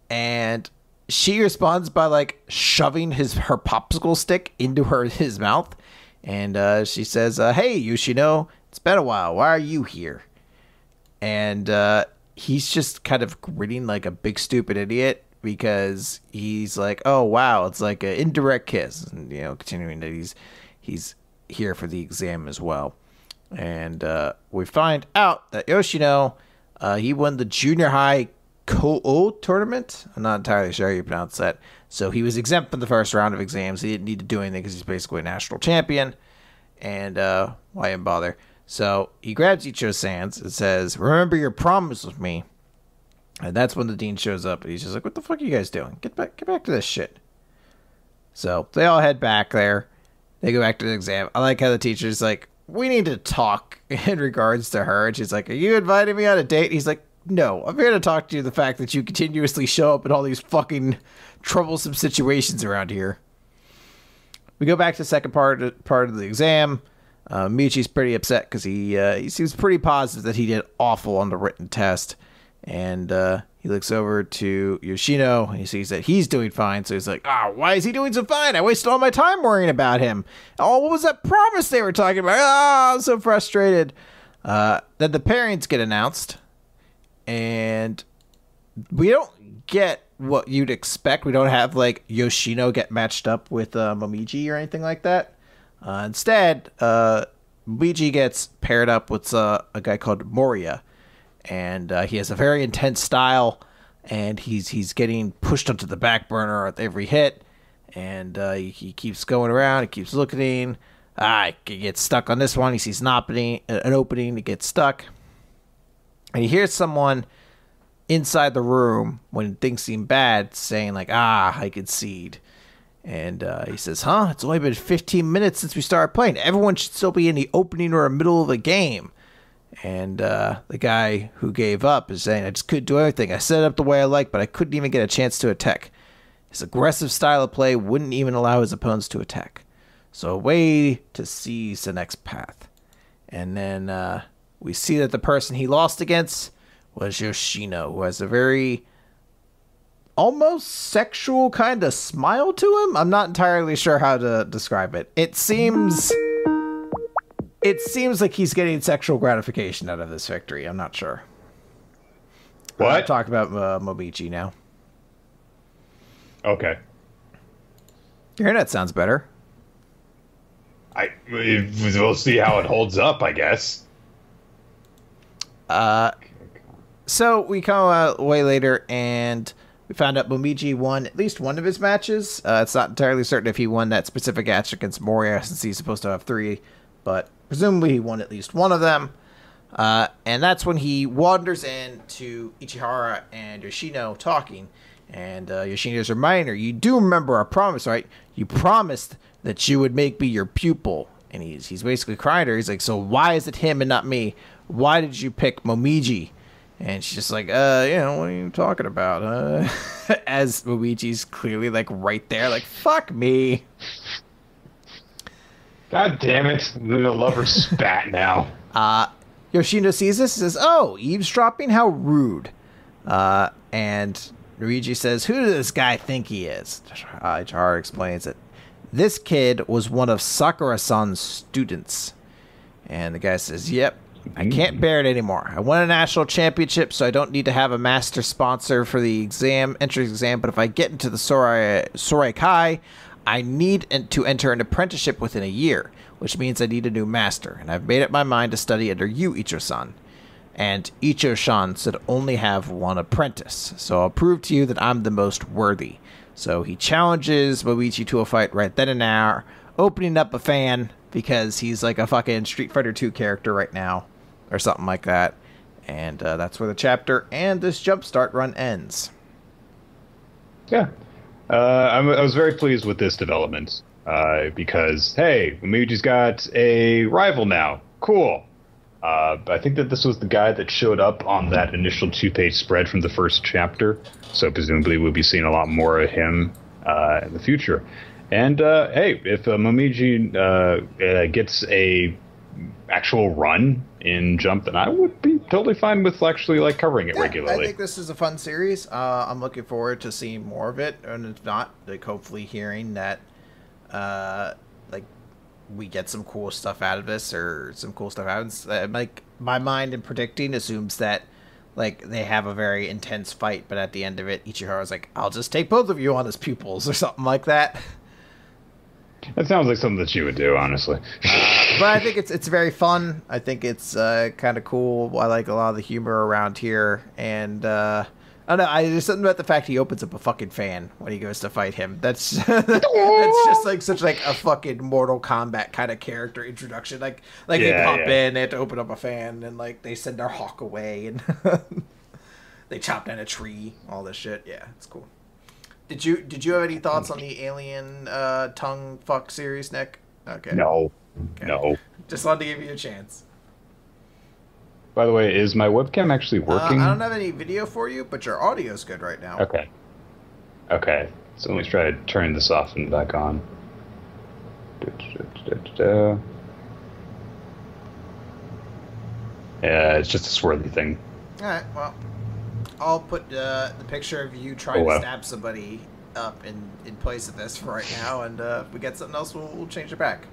And she responds by like shoving her popsicle stick into his mouth, and she says, "Hey, Yoshino, it's been a while. Why are you here?" And he's just kind of grinning like a big stupid idiot because he's like, "Oh wow, it's like an indirect kiss," and continuing that he's here for the exam as well. And we find out that Yoshino, he won the junior high Ko-O tournament. I'm not entirely sure how you pronounce that. So he was exempt from the first round of exams. He didn't need to do anything because he's basically a national champion. And why even bother? So he grabs Ichigo-san's and says, "Remember your promise with me." And that's when the dean shows up. And he's just like, "What the fuck are you guys doing? Get back to this shit." So they all head back there. They go back to the exam. I like how the teacher's like, "We need to talk in regards to her." And she's like, "Are you inviting me on a date?" He's like, "No, I'm here to talk to you the fact that you continuously show up in all these fucking troublesome situations around here." We go back to the second part of the exam. Michi's pretty upset because he seems pretty positive that he did awful on the written test. And he looks over to Yoshino and he sees that he's doing fine. So he's like, why is he doing so fine? I wasted all my time worrying about him. Oh, what was that promise they were talking about? I'm so frustrated. Then the pairings get announced. And we don't get what you'd expect. We don't have like Yoshino get matched up with Momiji or anything like that. Instead, Momiji gets paired up with a guy called Moria. And he has a very intense style, and he's getting pushed onto the back burner at every hit. And he keeps going around, he keeps looking. He gets stuck on this one. He sees an opening, he gets stuck. And he hears someone inside the room when things seem bad saying like, I concede. And he says, it's only been 15 minutes since we started playing. Everyone should still be in the opening or middle of the game. And the guy who gave up is saying, I just couldn't do everything. I set it up the way I like, but I couldn't even get a chance to attack. His aggressive style of play wouldn't even allow his opponents to attack. So a way to seize the next path. And then we see that the person he lost against was Yoshino, who has a very almost sexual kind of smile to him. I'm not entirely sure how to describe it. It seems like he's getting sexual gratification out of this victory. I'm not sure. What? I'll talk about Momiji now. Okay. Your internet sounds better. We'll see how it holds up, I guess. So we come way later, and we found out Momiji won at least one of his matches. It's not entirely certain if he won that specific match against Moria, since he's supposed to have 3, but presumably he won at least one of them. And that's when he wanders into Ichihara and Yoshino talking. And Yoshino's reminder, you do remember our promise, right? You promised that you would make me your pupil. And he's basically crying to her. He's like, so why is it him and not me? Why did you pick Momiji? And she's just like, what are you talking about? As Momiji's clearly like right there, like, fuck me. God damn it. I'm gonna love her spat now. Yoshino sees this and says, oh, eavesdropping? How rude. And Luigi says, who does this guy think he is? Ichihara explains that this kid was one of Sakura-san's students. And the guy says, yep, I can't bear it anymore. I won a national championship, so I don't need to have a master sponsor for the entrance exam. But if I get into the Soraikai, I need to enter an apprenticeship within a year, which means I need a new master. And I've made up my mind to study under you, Icho-san. And Icho-san should only have one apprentice. So I'll prove to you that I'm the most worthy. So he challenges Momiji to a fight right then and now, opening up a fan because he's like a fucking Street Fighter 2 character right now, or something like that. And that's where the chapter and this Jumpstart run ends. Yeah. I was very pleased with this development because, hey, Momiji's got a rival now. Cool. I think that this was the guy that showed up on that initial 2-page spread from the first chapter. So presumably we'll be seeing a lot more of him in the future. And, hey, if Momiji gets a actual run in Jump, then I would be totally fine with actually like covering it regularly. I think this is a fun series. I'm looking forward to seeing more of it, and if not, like hopefully hearing that, like we get some cool stuff out of this, or some cool stuff happens. Like my mind in predicting assumes that like they have a very intense fight, but at the end of it, Ichiharu's like, "I'll just take both of you on as pupils," or something like that. That sounds like something that you would do, honestly. But I think it's very fun. I think it's kind of cool. I like a lot of the humor around here, and I don't know. There's something about the fact he opens up a fucking fan when he goes to fight him. That's that's just like such like a fucking Mortal Kombat kind of character introduction. Like they pop in, they have to open up a fan, and like they send their hawk away, and they chop down a tree. All this shit. Yeah, it's cool. Did you have any thoughts on the alien tongue fuck series, Nick? Okay. No. Okay. No. Just wanted to give you a chance. By the way, is my webcam actually working? I don't have any video for you, but your audio's good right now. Okay. Okay. So let me try to turn this off and back on. Yeah, it's just a swirly thing. Alright, well, I'll put the picture of you trying to stab somebody up in place of this for right now, and if we get something else, we'll change it back.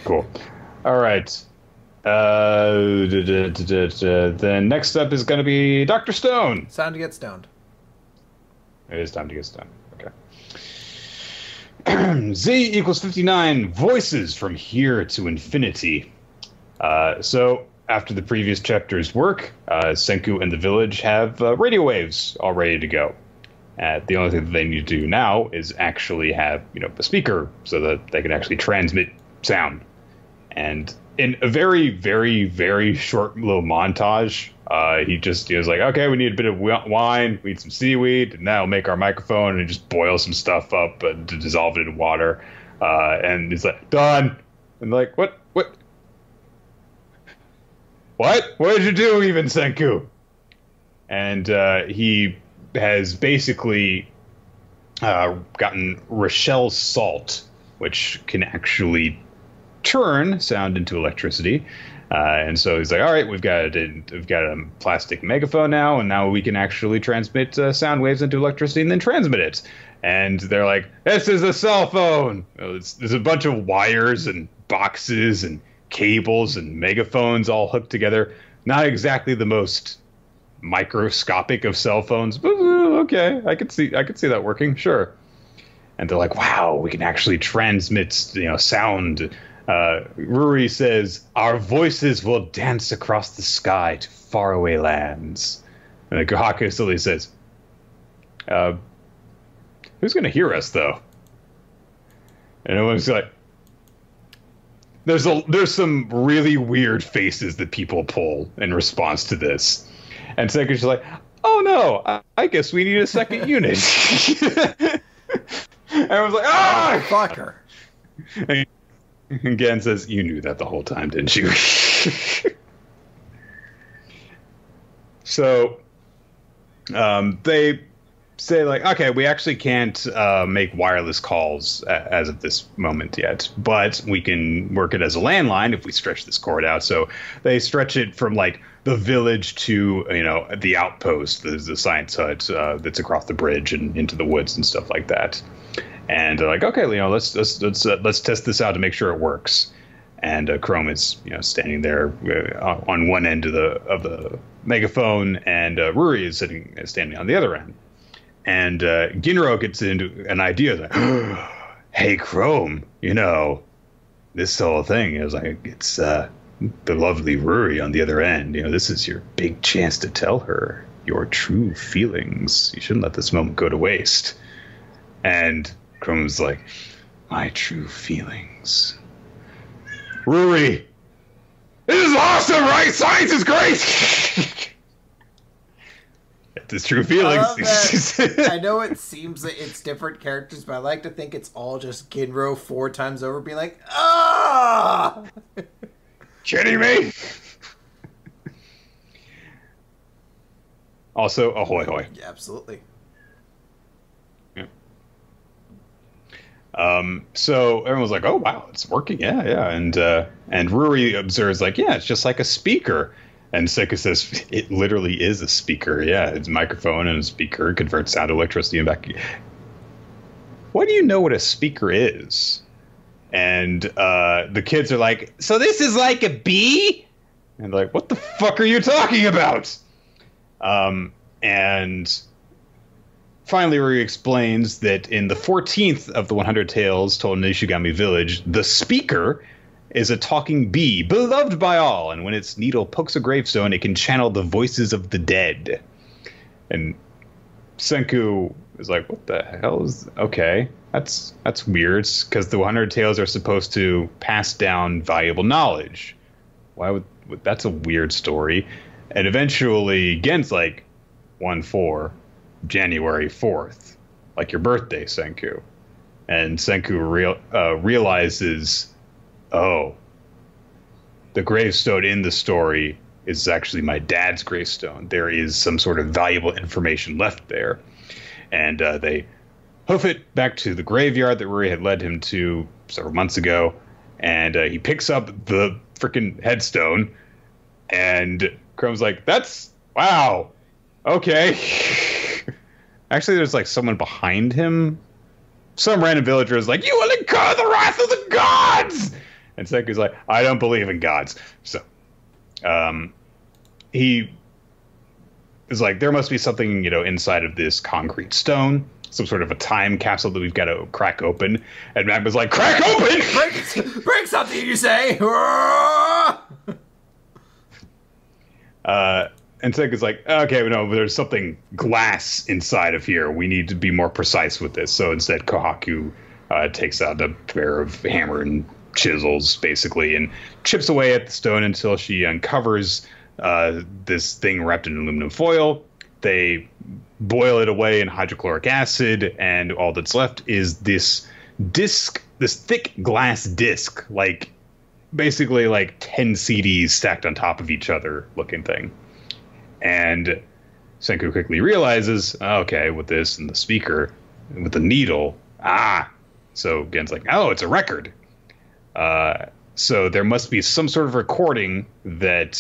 Cool. All right. Then next up is going to be Dr. Stone. It's time to get stoned. It is time to get stoned. Okay. Z equals 59 voices from here to infinity. So after the previous chapter's work, Senku and the village have radio waves all ready to go. The only thing that they need to do now is actually have, a speaker so that they can actually transmit sound. And in a very, very, very short little montage, he was like, okay, we need a bit of wine, we need some seaweed, and that'll make our microphone, and just boil some stuff up to dissolve it in water. And he's like, done. And like, what? What did you do, even, Senku? And he has basically gotten Rochelle's salt, which can actually turn sound into electricity. And so he's like, all right, we've got a plastic megaphone now, and now we can actually transmit sound waves into electricity and then transmit it. And they're like, this is a cell phone. There's a bunch of wires and boxes and cables and megaphones all hooked together. Not exactly the most microscopic of cell phones, but okay, I could see that working, sure. And they're like, wow, we can actually transmit sound. Ruri says, our voices will dance across the sky to faraway lands. And Haku silly says, who's going to hear us, though? And everyone's like, there's some really weird faces that people pull in response to this. And Senku's like, oh no, I guess we need a second unit. Everyone's like, ah! Fucker. And Gen says, you knew that the whole time, didn't you? So they say, like, okay, we actually can't make wireless calls as of this moment yet, but we can work it as a landline if we stretch this cord out. So they stretch it from, like, the village to, the outpost, the science hut that's across the bridge and into the woods and stuff like that. And they're like, okay, let's test this out to make sure it works. And Chrome is, standing there on one end of the megaphone, and Ruri is standing on the other end. And Ginro gets into an idea like, hey, Chrome, this whole thing is like, it's the lovely Ruri on the other end. This is your big chance to tell her your true feelings. You shouldn't let this moment go to waste. And Chrome's like, my true feelings. Ruri, this is awesome, right? Science is great. It's his true feelings. I know it seems that it's different characters, but I like to think it's all just Ginro 4 times over being like, ah! Kidding me? Also, ahoy hoy. Yeah, absolutely. Yeah. So everyone's like, "Oh wow, it's working, yeah, yeah." And Ruri observes like, "Yeah, it's just like a speaker." And Senku says, "It literally is a speaker. Yeah, it's a microphone and a speaker, converts sound to electricity and back." What do you know what a speaker is? And the kids are like, "So this is like a bee?" And they're like, "What the fuck are you talking about?" And finally, Ruri explains that in the 14th of the 100 Tales told in Ishigami Village, the speaker is a talking bee, beloved by all, and when its needle pokes a gravestone, it can channel the voices of the dead. And Senku is like, what the hell is... Okay, that's weird, because the 100 Tales are supposed to pass down valuable knowledge. Why would... That's a weird story. And eventually, Gen's like, 1-4, January 4th, like your birthday, Senku. And Senku realizes... Oh, the gravestone in the story is actually my dad's gravestone. There is some sort of valuable information left there. And they hoof it back to the graveyard that Ruri had led him to several months ago. And he picks up the freaking headstone. And Chrome's like, that's... Wow. Okay. Actually, there's like someone behind him. Some random villager is like, you will incur the wrath of the gods! And Senku's like, I don't believe in gods. So, he is like, there must be something, inside of this concrete stone. Some sort of a time capsule that we've got to crack open. And Magma's like, crack open! Break something, you say! And Senku's like, okay, no, there's something glass inside of here. We need to be more precise with this. So instead, Kohaku takes out a pair of hammer and chisels, basically, and chips away at the stone until she uncovers this thing wrapped in aluminum foil. They boil it away in hydrochloric acid, and all that's left is this disc, this thick glass disc, like basically like 10 CDs stacked on top of each other looking thing. And Senku quickly realizes, okay, with this and the speaker, and with the needle, so Gen's like, oh, it's a record. So there must be some sort of recording that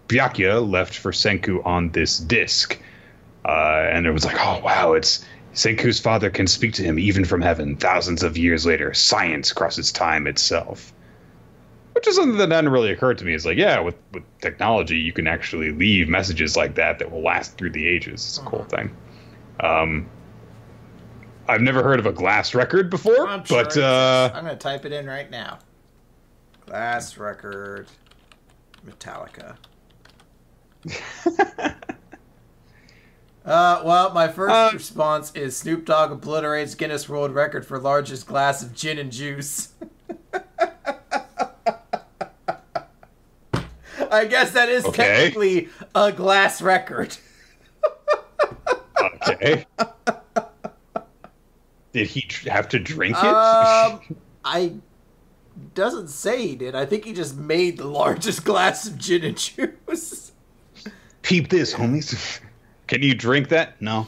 Byakuya left for Senku on this disc. And it was like, oh, wow, it's Senku's father can speak to him even from heaven. Thousands of years later, science crosses time itself. Which is something that hadn't really occurred to me. Is like, yeah, with technology, you can actually leave messages like that will last through the ages. It's a cool thing. I've never heard of a glass record before, I'm going to type it in right now. Glass record, Metallica. Well, my first response is Snoop Dogg obliterates Guinness World Record for largest glass of gin and juice. I guess that is technically a glass record. Okay. Did he have to drink it? Doesn't say he did. I think he just made the largest glass of gin and juice. Peep this, homies. Can you drink that? No.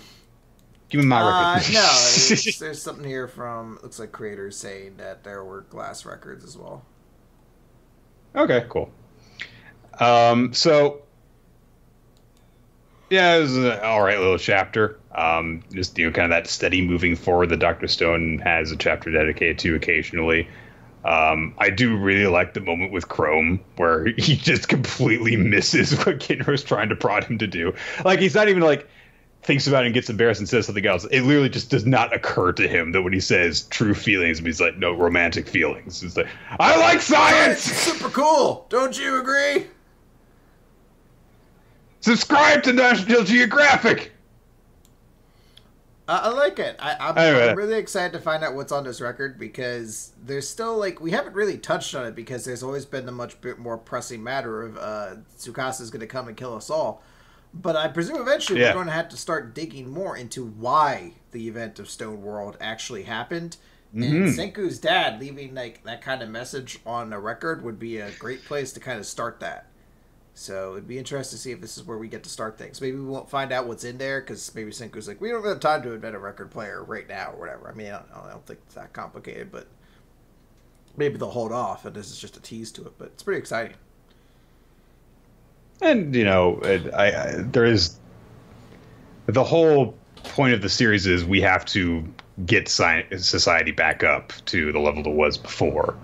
Give me my record. No. There's something here from, looks like creators saying that there were glass records as well. Okay, cool. So, yeah, it was an alright little chapter. Just, kind of that steady moving forward that Dr. Stone has a chapter dedicated to occasionally. I do really like the moment with Chrome where he just completely misses what Kinro's trying to prod him to do. Like, he's not even like thinks about it and gets embarrassed and says something else. It literally just does not occur to him that when he says true feelings, he's like, no, romantic feelings. It's like, I like science! Super cool! Don't you agree? Subscribe to National Geographic! I like it. I'm really excited to find out what's on this record because there's still, like, we haven't really touched on it because there's always been the much bit more pressing matter of Tsukasa's going to come and kill us all. But I presume eventually we're going to have to start digging more into why the event of Stone World actually happened. And Senku's dad leaving, like, that kind of message on a record would be a great place to kind of start that. So it'd be interesting to see if this is where we get to start things. Maybe we won't find out what's in there because maybe Senku's like, we don't have time to invent a record player right now or whatever. I mean, I don't think it's that complicated, but maybe they'll hold off and this is just a tease to it. But it's pretty exciting. And, you know, there is the whole point of the series is we have to get society back up to the level it was before,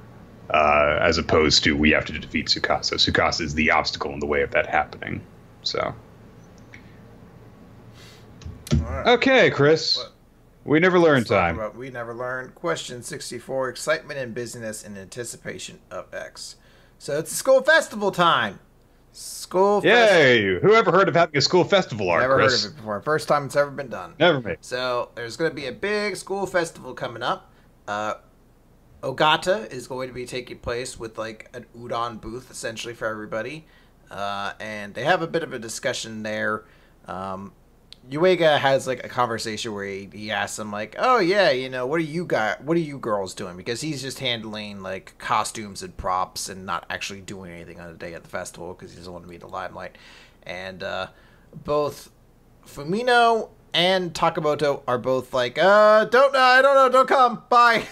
as opposed to we have to defeat Tsukasa. Tsukasa is the obstacle in the way of that happening. So, right. Okay, Chris. What? We never learn time. We never learn. Question 64: excitement and busyness in anticipation of X. So it's school festival time. Yay! Who ever heard of having a school festival arc, Never Chris? heard of it before. First time it's ever been done. Never made. So there's going to be a big school festival coming up. Ogata is going to be taking place with like an udon booth essentially for everybody. And they have a bit of a discussion there. Yuiga has like a conversation where he asks them like, "Oh yeah, you know, what are you girls doing?" Because he's just handling like costumes and props and not actually doing anything on the day at the festival because he doesn't want to be in the limelight. And both Fumino and Takamoto are both like, I don't know, don't come, bye.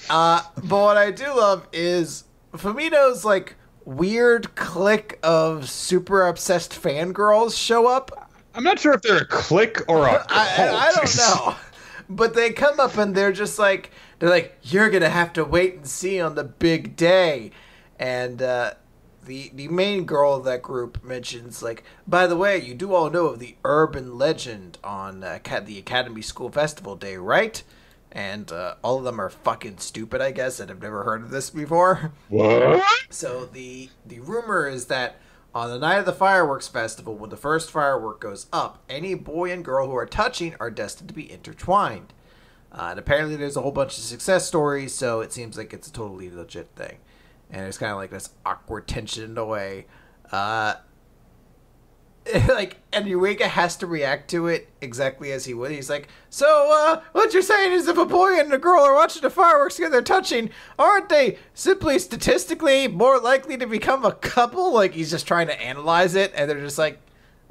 But what I do love is Fumino's like weird clique of super obsessed fangirls show up. I'm not sure if they're a clique or a cult. I don't know. But they come up and they're like, you're going to have to wait and see on the big day. And the main girl of that group mentions, like, by the way, you do all know of the urban legend on the Academy School Festival Day, right? And all of them are fucking stupid, I guess, and have never heard of this before. What? So the rumor is that on the night of the fireworks festival, when the first firework goes up, any boy and girl who are touching are destined to be intertwined. And apparently there's a whole bunch of success stories, so it seems like it's a totally legit thing. And there's kind of like this awkward tension in a way. And Yuiga has to react to it exactly as he would. He's like, so, what you're saying is if a boy and a girl are watching the fireworks together touching, aren't they simply statistically more likely to become a couple? Like, he's just trying to analyze it, and they're just like,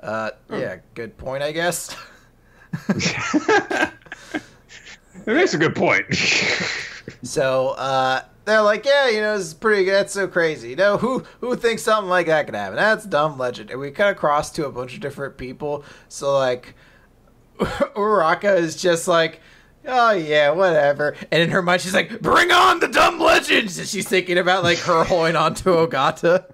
yeah, good point, I guess. It makes a good point. So, they're like, yeah, you know, this is pretty good. That's so crazy. You know, who thinks something like that could happen? That's dumb legend. And we cut across to a bunch of different people. So, like, Uraka is just like, oh, yeah, whatever. And in her mind, she's like, bring on the dumb legends! And she's thinking about, like, her holding on to Ogata.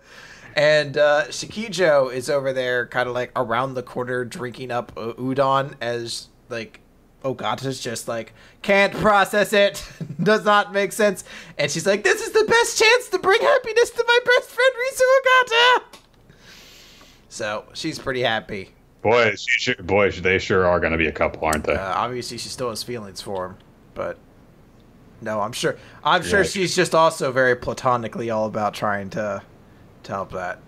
And Shikijo is over there kind of, like, around the corner drinking up udon as, like, Ogata's just like, can't process it, does not make sense. And she's like, this is the best chance to bring happiness to my best friend Risu Ogata. So she's pretty happy. Boy, they sure are going to be a couple, aren't they? Obviously she still has feelings for him, but no, I'm sure she's just also very platonically all about trying to help that.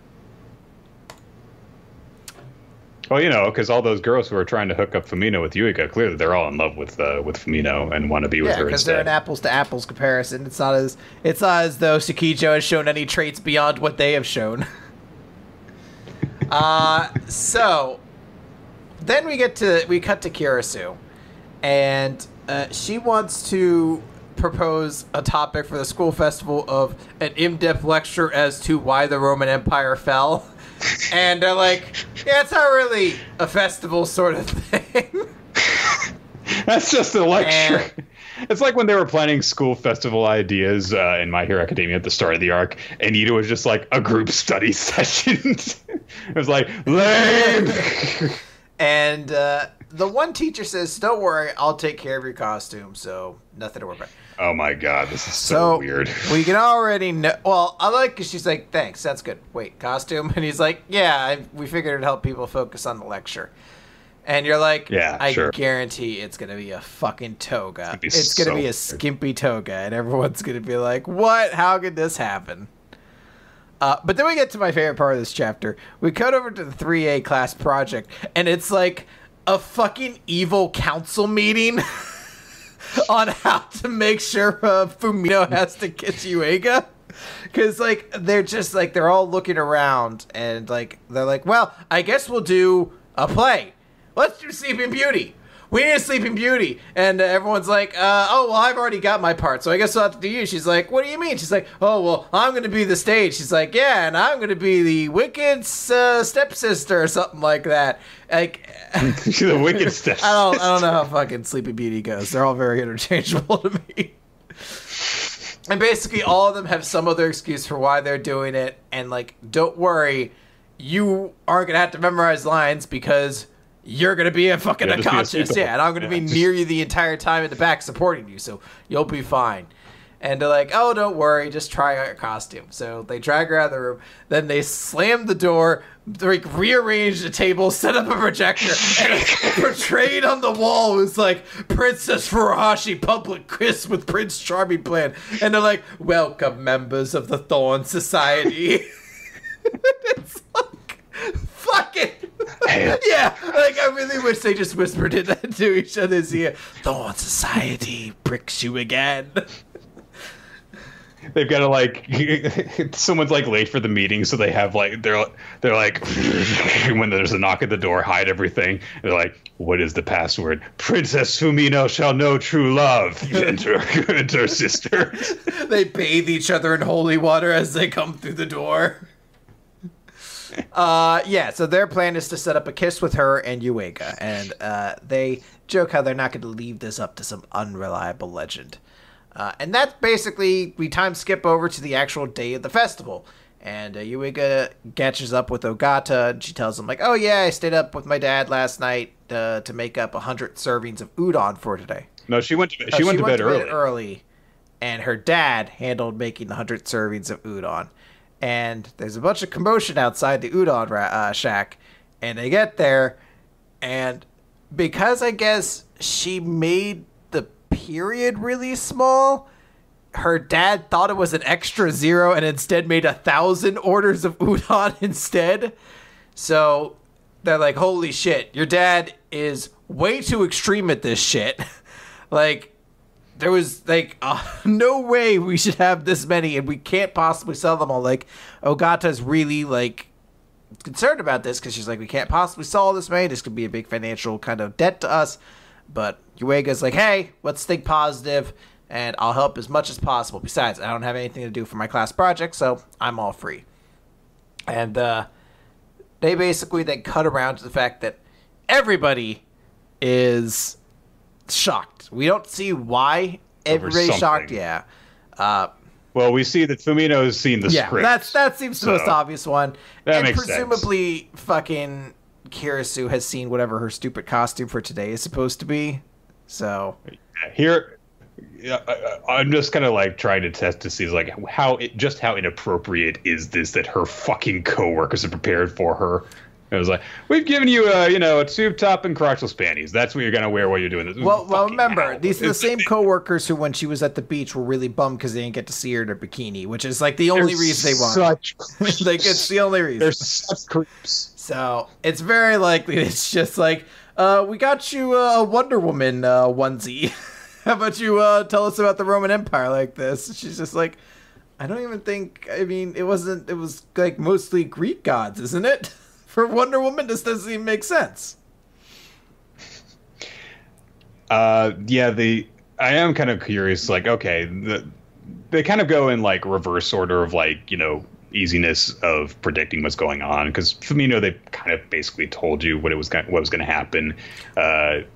Well, you know, because all those girls who are trying to hook up Fumino with Yuiga, clearly they're all in love with Fumino and want to be with her instead. Yeah, because they're an apples to apples comparison. It's not as though Shikijo has shown any traits beyond what they have shown. So then we cut to Kirisu, and she wants to propose a topic for the school festival of an in-depth lecture as to why the Roman Empire fell. And they're like, yeah, it's not really a festival sort of thing. That's just a lecture. It's like when they were planning school festival ideas in My Hero Academia at the start of the arc, and Ida was just like a group study session. It was like, lame! And the one teacher says, don't worry, I'll take care of your costume, so nothing to worry about. Oh my god, this is so weird. We can already know. Well, I like because she's like, thanks, that's good. Wait, costume? And he's like, yeah, we figured it'd help people focus on the lecture. And you're like, yeah, I guarantee it's going to be a fucking toga. It's going to be a skimpy toga. And everyone's going to be like, what? How could this happen? But then we get to my favorite part of this chapter. We cut over to the 3A class project. And it's like a fucking evil council meeting. On how to make sure Fumino has to kiss Yuiga. Because, like, they're just, like, they're all looking around, and, like, they're like, well, I guess we'll do a play. Let's do Sleeping Beauty. We need a Sleeping Beauty. And everyone's like, oh, well, I've already got my part, so I guess I'll have to do you. She's like, what do you mean? She's like, oh, well, I'm going to be the stage. She's like, yeah, and I'm going to be the Wicked stepsister or something like that. Like, the Wicked stepsister. I don't know how fucking Sleeping Beauty goes. They're all very interchangeable to me. And basically all of them have some other excuse for why they're doing it. And, like, don't worry, you aren't going to have to memorize lines because you're going to be a fucking unconscious. Yeah, and I'm going to be near you the entire time in the back supporting you, so you'll be fine. And they're like, oh, don't worry, just try out your costume. So they drag her out of the room. Then they slam the door, like, rearrange the table, set up a projector, and portrayed on the wall was like, Princess Furuhashi public kiss with Prince Charming plan. And they're like, welcome, members of the Thorn Society. It's like, fuck it. Yeah, like, I really wish they just whispered it to each other's ear. Thorn Society bricks you again. They've got to, like, someone's like late for the meeting, so they have like they're like when there's a knock at the door, hide everything. They're like, what is the password? Princess Fumino shall know true love. Enter sister. They bathe each other in holy water as they come through the door. Yeah, so their plan is to set up a kiss with her and Yuiga, and they joke how they're not going to leave this up to some unreliable legend. And that's basically, we time skip over to the actual day of the festival. And Yuiga catches up with Ogata, and she tells him, like, oh yeah, I stayed up with my dad last night to make up 100 servings of udon for today. No, she went to bed early. And her dad handled making the 100 servings of udon. And there's a bunch of commotion outside the udon shack. And they get there, and because I guess she made the period really small, her dad thought it was an extra 0 and instead made 1,000 orders of udon instead. So they're like, holy shit, your dad is way too extreme at this shit. Like, there was like no way we should have this many, and we can't possibly sell them all. Like, Ogata's really like concerned about this because she's like, we can't possibly sell all this many. This could be a big financial kind of debt to us. But Yuiga's like, hey, let's think positive, and I'll help as much as possible. Besides, I don't have anything to do for my class project, so I'm all free. And they basically then cut around to the fact that everybody is shocked. We don't see why everybody's shocked. Yeah. Well, we see that Fumino has seen the script. That seems the most obvious one. That makes presumably sense. Fucking Kirisu has seen whatever her stupid costume for today is supposed to be. So here, I'm just kind of like trying to test to see like how inappropriate is this that her fucking coworkers are prepared for her. It was like, we've given you a tube top and crotchless panties. That's what you're gonna wear while you're doing this. Well, remember, these are the same coworkers who, when she was at the beach, were really bummed because they didn't get to see her in her bikini, which is like the only reason they want. Like, it's the only reason. They're such creeps. So it's very likely it's just like, we got you a Wonder Woman onesie. How about you tell us about the Roman Empire like this? She's just like, I don't even think. I mean, it was like mostly Greek gods, isn't it? For Wonder Woman, this doesn't even make sense. I am kind of curious. Like, okay, they kind of go in like reverse order of like easiness of predicting what's going on, because Fumino, they kind of basically told you what was going to happen.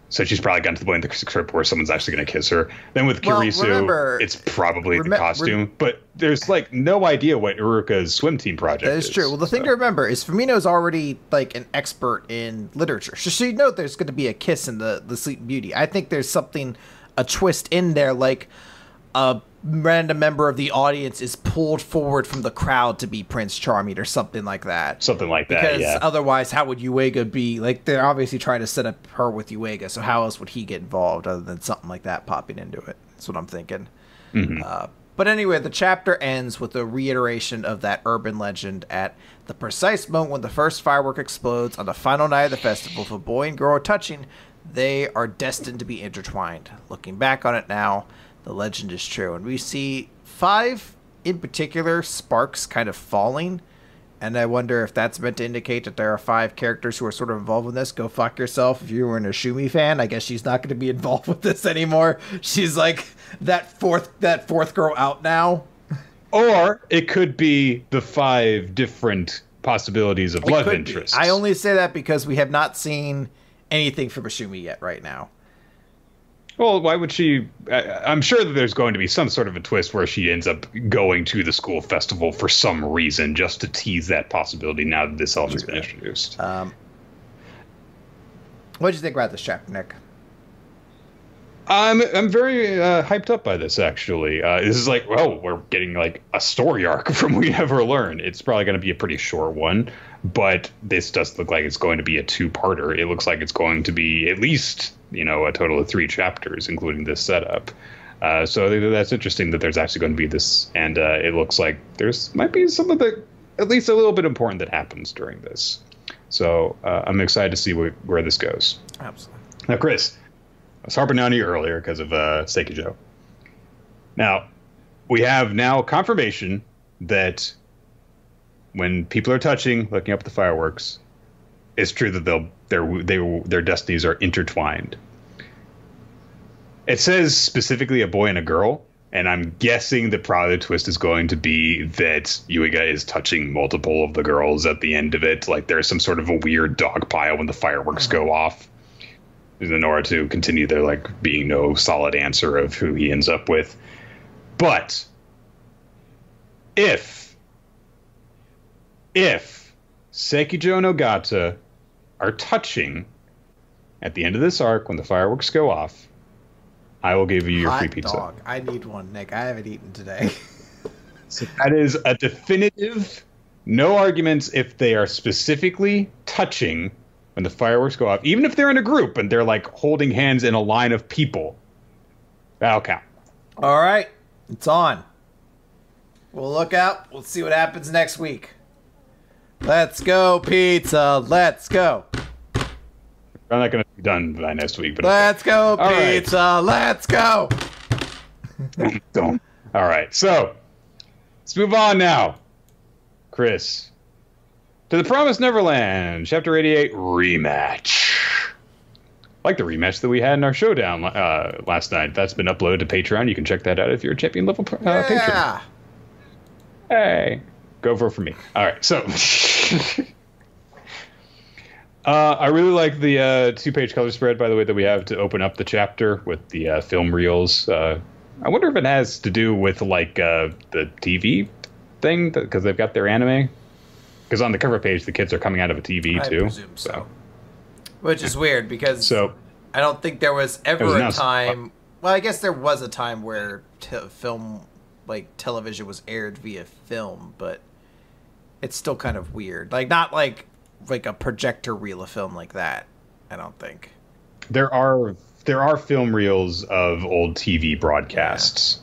So she's probably gotten to the point in the script where someone's actually going to kiss her. Then with Kirisu, it's probably the costume, but there's like no idea what Uruka's swim team project is. That is true. Well, the thing to remember is Fumino's already like an expert in literature, so she knows there's going to be a kiss in the Sleeping Beauty. I think there's a twist in there, like a random member of the audience is pulled forward from the crowd to be Prince Charming or something like that. Because otherwise, how would Yuiga be? Like, they're obviously trying to set up her with Yuiga, so how else would he get involved other than something like that popping into it? That's what I'm thinking. Mm-hmm. But anyway, the chapter ends with a reiteration of that urban legend at the precise moment when the first firework explodes on the final night of the festival. If a boy and girl are touching, they are destined to be intertwined. Looking back on it now, the legend is true. And we see 5 in particular, Sparks kind of falling. And I wonder if that's meant to indicate that there are 5 characters who are sort of involved in this. Go fuck yourself. If you were an Ashumi fan, I guess she's not going to be involved with this anymore. She's like that fourth girl out now. Or it could be the 5 different possibilities of love interests. I only say that because we have not seen anything from Ashumi yet right now. Well, why would she? I'm sure that there's going to be some sort of a twist where she ends up going to the school festival for some reason, just to tease that possibility now that this element's been introduced. What did you think about this chapter, Nick? I'm very hyped up by this, actually. This is like, well, we're getting like a story arc from We Never Learn. It's probably going to be a pretty short one, but this does look like it's going to be a 2-parter. It looks like it's going to be at least, a total of 3 chapters, including this setup. So that's interesting that there's actually going to be this, and it looks like might be something that at least a little bit important that happens during this. So I'm excited to see where this goes. Absolutely. Now, Chris, I was harping on you earlier because of Seikijo. Now, we have now confirmation that when people are looking up the fireworks, it's true that their destinies are intertwined. It says specifically a boy and a girl, and I'm guessing that probably the twist is going to be that Yuiga is touching multiple of the girls at the end of it. Like there's some sort of a weird dog pile when the fireworks go off, in order to continue there being no solid answer of who he ends up with. But if Seikijo and Ogata are touching at the end of this arc when the fireworks go off, I will give you your free pizza. Dog. I need one, Nick. I haven't eaten today. So that is a definitive, no arguments if they are specifically touching when the fireworks go off, even if they're in a group and they're like holding hands in a line of people. That'll count. All right. It's on. We'll look out. We'll see what happens next week. Let's go, pizza. Let's go. I'm not going to be done by next week. But let's go, pizza. Right. Let's go. Don't. All right. So let's move on now, Chris, to the Promised Neverland, Chapter 88 rematch. Like the rematch that we had in our showdown last night. That's been uploaded to Patreon. You can check that out if you're a champion level patron. Hey, go vote for me. All right. So I really like the 2-page color spread, by the way, that we have to open up the chapter with the film reels. I wonder if it has to do with the TV thing, because they've got their anime. Because on the cover page, the kids are coming out of a TV too. I presume so. Which is weird because I don't think there was ever a time. Well, I guess there was a time where television was aired via film, but it's still kind of weird. Not like a projector reel of film like that. I don't think there are film reels of old TV broadcasts. Yeah.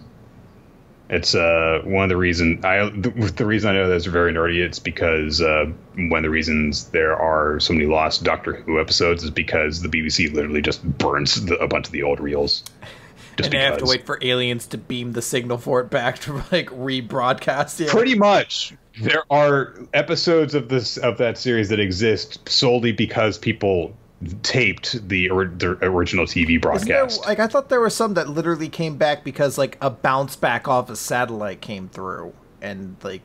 It's one of the reasons the reason I know that's very nerdy. It's because one of the reasons there are so many lost Doctor Who episodes is because the BBC literally just burns a bunch of the old reels. And they have to wait for aliens to beam the signal for it back to rebroadcast it. Pretty much, there are episodes of that series that exist solely because people taped the original TV broadcast. I thought there were some that literally came back because a bounce back off a satellite came through and it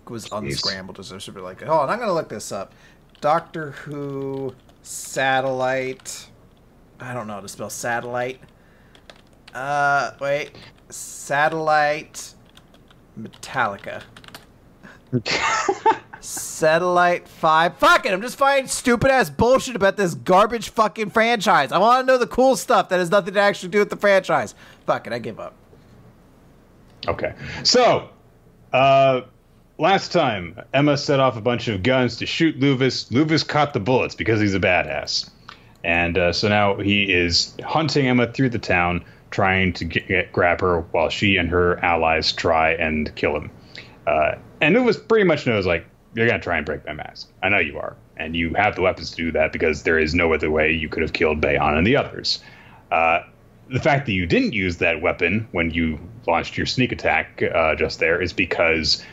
was unscrambled or something like that. Hold on, I'm gonna look this up. Doctor Who satellite. I don't know how to spell satellite. Wait, satellite Metallica. Satellite 5. Fuck it, I'm just finding stupid ass bullshit about this garbage fucking franchise. I want to know the cool stuff that has nothing to actually do with the franchise. Fuck it, I give up. Okay. So, last time, Emma set off a bunch of guns to shoot Luvis. Luvis caught the bullets because he's a badass. And so now he is hunting Emma through the town, trying to grab her while she and her allies try and kill him. And Luvis pretty much knows, you're going to try and break my mask. I know you are. And you have the weapons to do that because there is no other way you could have killed Bayon and the others. the fact that you didn't use that weapon when you launched your sneak attack just there is because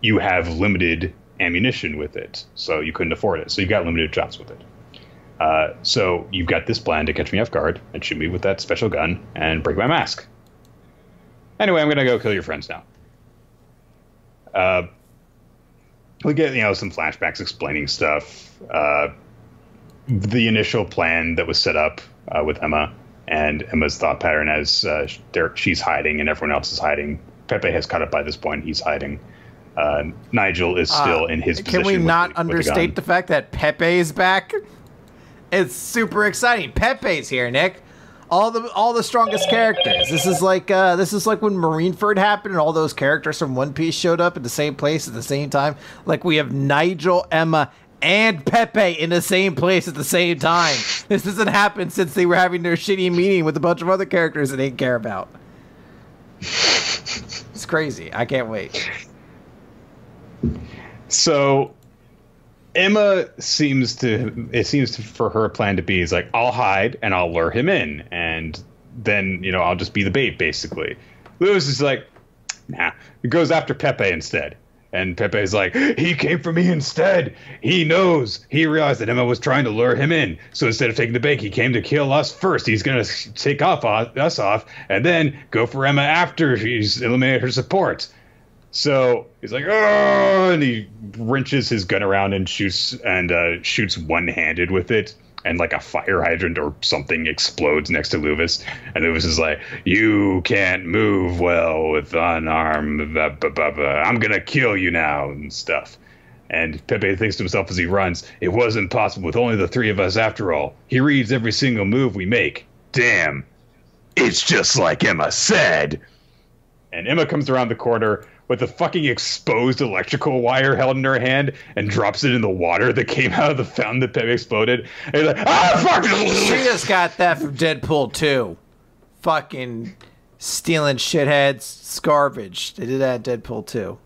you have limited ammunition with it, so you couldn't afford it. So you've got limited shots with it. So you've got this plan to catch me off guard and shoot me with that special gun and break my mask. Anyway, I'm going to go kill your friends now. We get, some flashbacks explaining stuff. The initial plan that was set up with Emma and Emma's thought pattern as she's hiding and everyone else is hiding. Pepe has caught up by this point. He's hiding. Nigel is still in his position. Can we not understate the fact that Pepe is back? It's super exciting. Pepe's here, Nick. All the strongest characters. This is like when Marineford happened and all those characters from One Piece showed up at the same place at the same time. Like we have Nigel, Emma, and Pepe in the same place at the same time. This hasn't happened since they were having their shitty meeting with a bunch of other characters that they didn't care about. It's crazy. I can't wait. So Emma seems to for her plan to be is like, I'll hide and I'll lure him in, and then I'll just be the bait basically. Lewis is like, nah, he goes after Pepe instead. And Pepe's like, he came for me instead. He knows. He realized that Emma was trying to lure him in. So instead of taking the bait, he came to kill us first. He's going to take us off and then go for Emma after she's eliminated her support. So he's like, oh, and he wrenches his gun around and shoots one-handed with it. And like a fire hydrant or something explodes next to Luvis. And Luvis is like, you can't move well with unarmed, blah, blah, blah, blah. I'm going to kill you now and stuff. And Pepe thinks to himself as he runs, it wasn't possible with only the three of us after all. He reads every single move we make. Damn. It's just like Emma said. And Emma comes around the corner with a fucking exposed electrical wire held in her hand and drops it in the water that came out of the fountain that Pepe exploded. And he's like, ah, fuck! She just got that from Deadpool 2. Fucking stealing shitheads, garbage. They did that at Deadpool 2.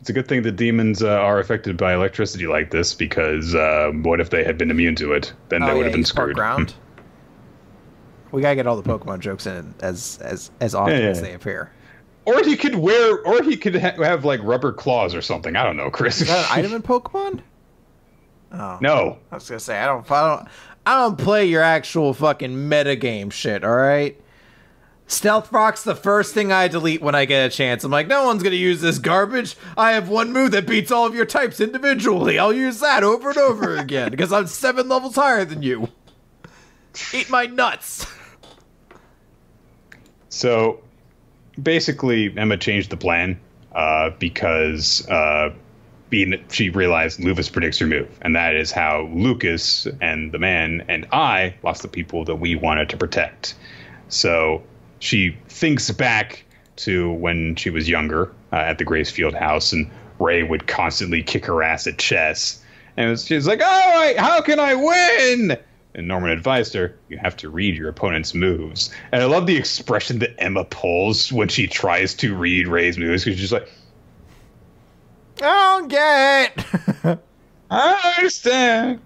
It's a good thing the demons are affected by electricity like this, because what if they had been immune to it? Then they would have been screwed. Ground. We gotta get all the Pokemon jokes in as often as they appear. Or he could have like rubber claws or something. I don't know, Chris. Is that an item in Pokemon? Oh no. I was gonna say I don't play your actual fucking metagame shit. All right. Stealth Rock's the first thing I delete when I get a chance. I'm like, no one's gonna use this garbage. I have one move that beats all of your types individually. I'll use that over and over again because I'm 7 levels higher than you. Eat my nuts. So basically, Emma changed the plan because she realized Luvis predicts her move. And that is how Lucas and the man and I lost the people that we wanted to protect. So she thinks back to when she was younger at the Gracefield house, and Ray would constantly kick her ass at chess. And she's like, all right, how can I win? And Norman advised her, you have to read your opponent's moves. And I love the expression that Emma pulls when she tries to read Ray's moves, because she's like, I don't get it. I understand.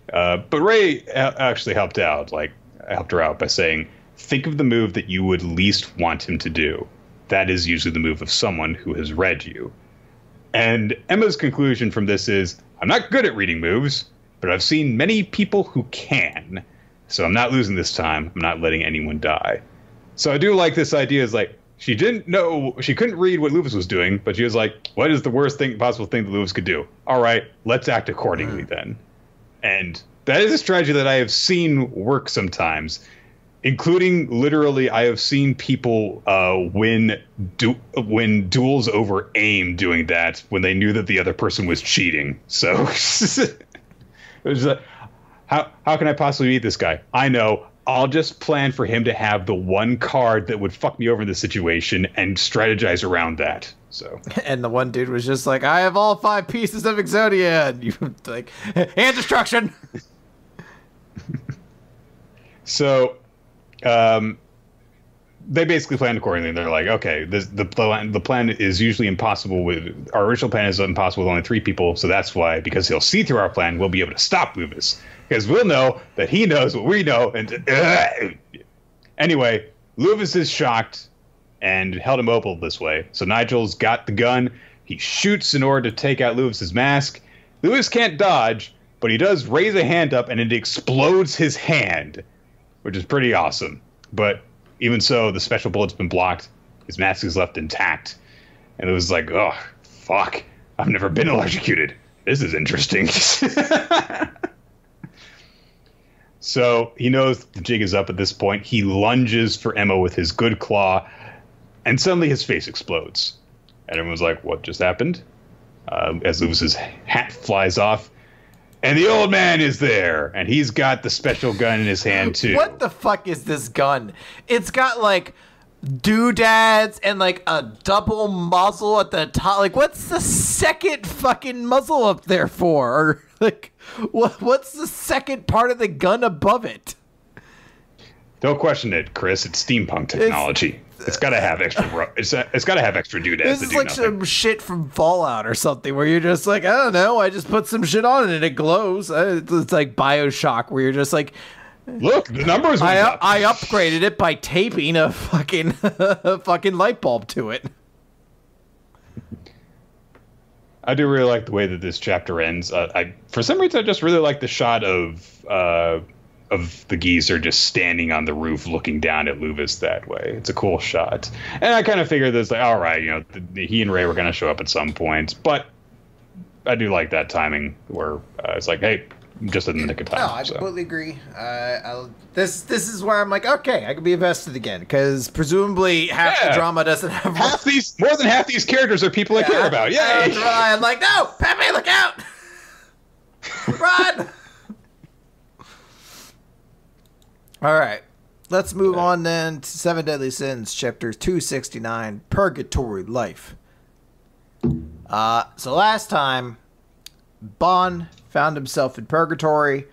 But Ray actually helped her out by saying, think of the move that you would least want him to do. That is usually the move of someone who has read you. And Emma's conclusion from this is, I'm not good at reading moves, but I've seen many people who can. So I'm not losing this time. I'm not letting anyone die. So I do like this idea is like, she couldn't read what Luvis was doing, but she was like, what is the worst possible thing that Luvis could do? All right, let's act accordingly then. And that is a strategy that I have seen work sometimes, including literally I have seen people win duels over aim doing that when they knew that the other person was cheating. So it was like, how can I possibly beat this guy? I know. I'll just plan for him to have the one card that would fuck me over in this situation and strategize around that. So. And the one dude was just like, I have all 5 pieces of Exodia. And you like, and destruction. So, they basically planned accordingly. They're like, okay, the plan is usually impossible our original plan is impossible with only 3 people. So that's why, because he'll see through our plan, we'll be able to stop Luvis. Because we'll know that he knows what we know. And Anyway, Luvis is shocked and held immobile this way. So Nigel's got the gun. He shoots in order to take out Luvis's mask. Luvis can't dodge, but he does raise a hand up and it explodes his hand, which is pretty awesome. But even so, the special bullet's been blocked. His mask is left intact. And it was like, oh, fuck. I've never been electrocuted. This is interesting. So he knows the jig is up at this point. He lunges for Emma with his good claw, and suddenly his face explodes. And everyone's like, what just happened? As Luvis's hat flies off. And the old man is there, and he's got the special gun in his hand, too. What the fuck is this gun? It's got, like, doodads and, like, a double muzzle at the top. Like, what's the second fucking muzzle up there for? Or, like, what's the second part of the gun above it? Don't question it, Chris. It's steampunk technology. It's got to have extra. It's got to have extra doodads. This is like some shit from Fallout or something, where you're just like, I don't know, I just put some shit on it and it glows. It's like BioShock, where you're just like, look, the numbers. I upgraded it by taping a fucking light bulb to it. I do really like the way that this chapter ends. For some reason, I just really like the shot of the geezer just standing on the roof looking down at Luvis that way. It's a cool shot. And I kind of figured this, like, all right, he and Ray were going to show up at some point. But I do like that timing where it's like, hey, just in the nick of time. No, I completely agree. This is where I'm like, okay, I can be invested again, because presumably half the drama doesn't have... More than half these characters are people I care about. Yay! I'm like, no, Pepe, look out! Run! All right, let's move on then to Seven Deadly Sins, chapter 269, Purgatory Life. So last time, Bon found himself in Purgatory.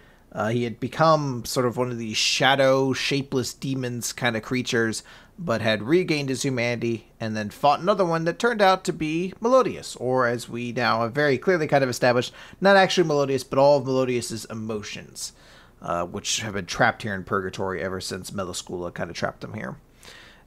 He had become sort of one of these shadow, shapeless demons kind of creatures, but had regained his humanity and then fought another one that turned out to be Melodious, or as we now have very clearly kind of established, not actually Melodious, but all of Melodious's emotions. Which have been trapped here in Purgatory ever since Melascula kind of trapped them here.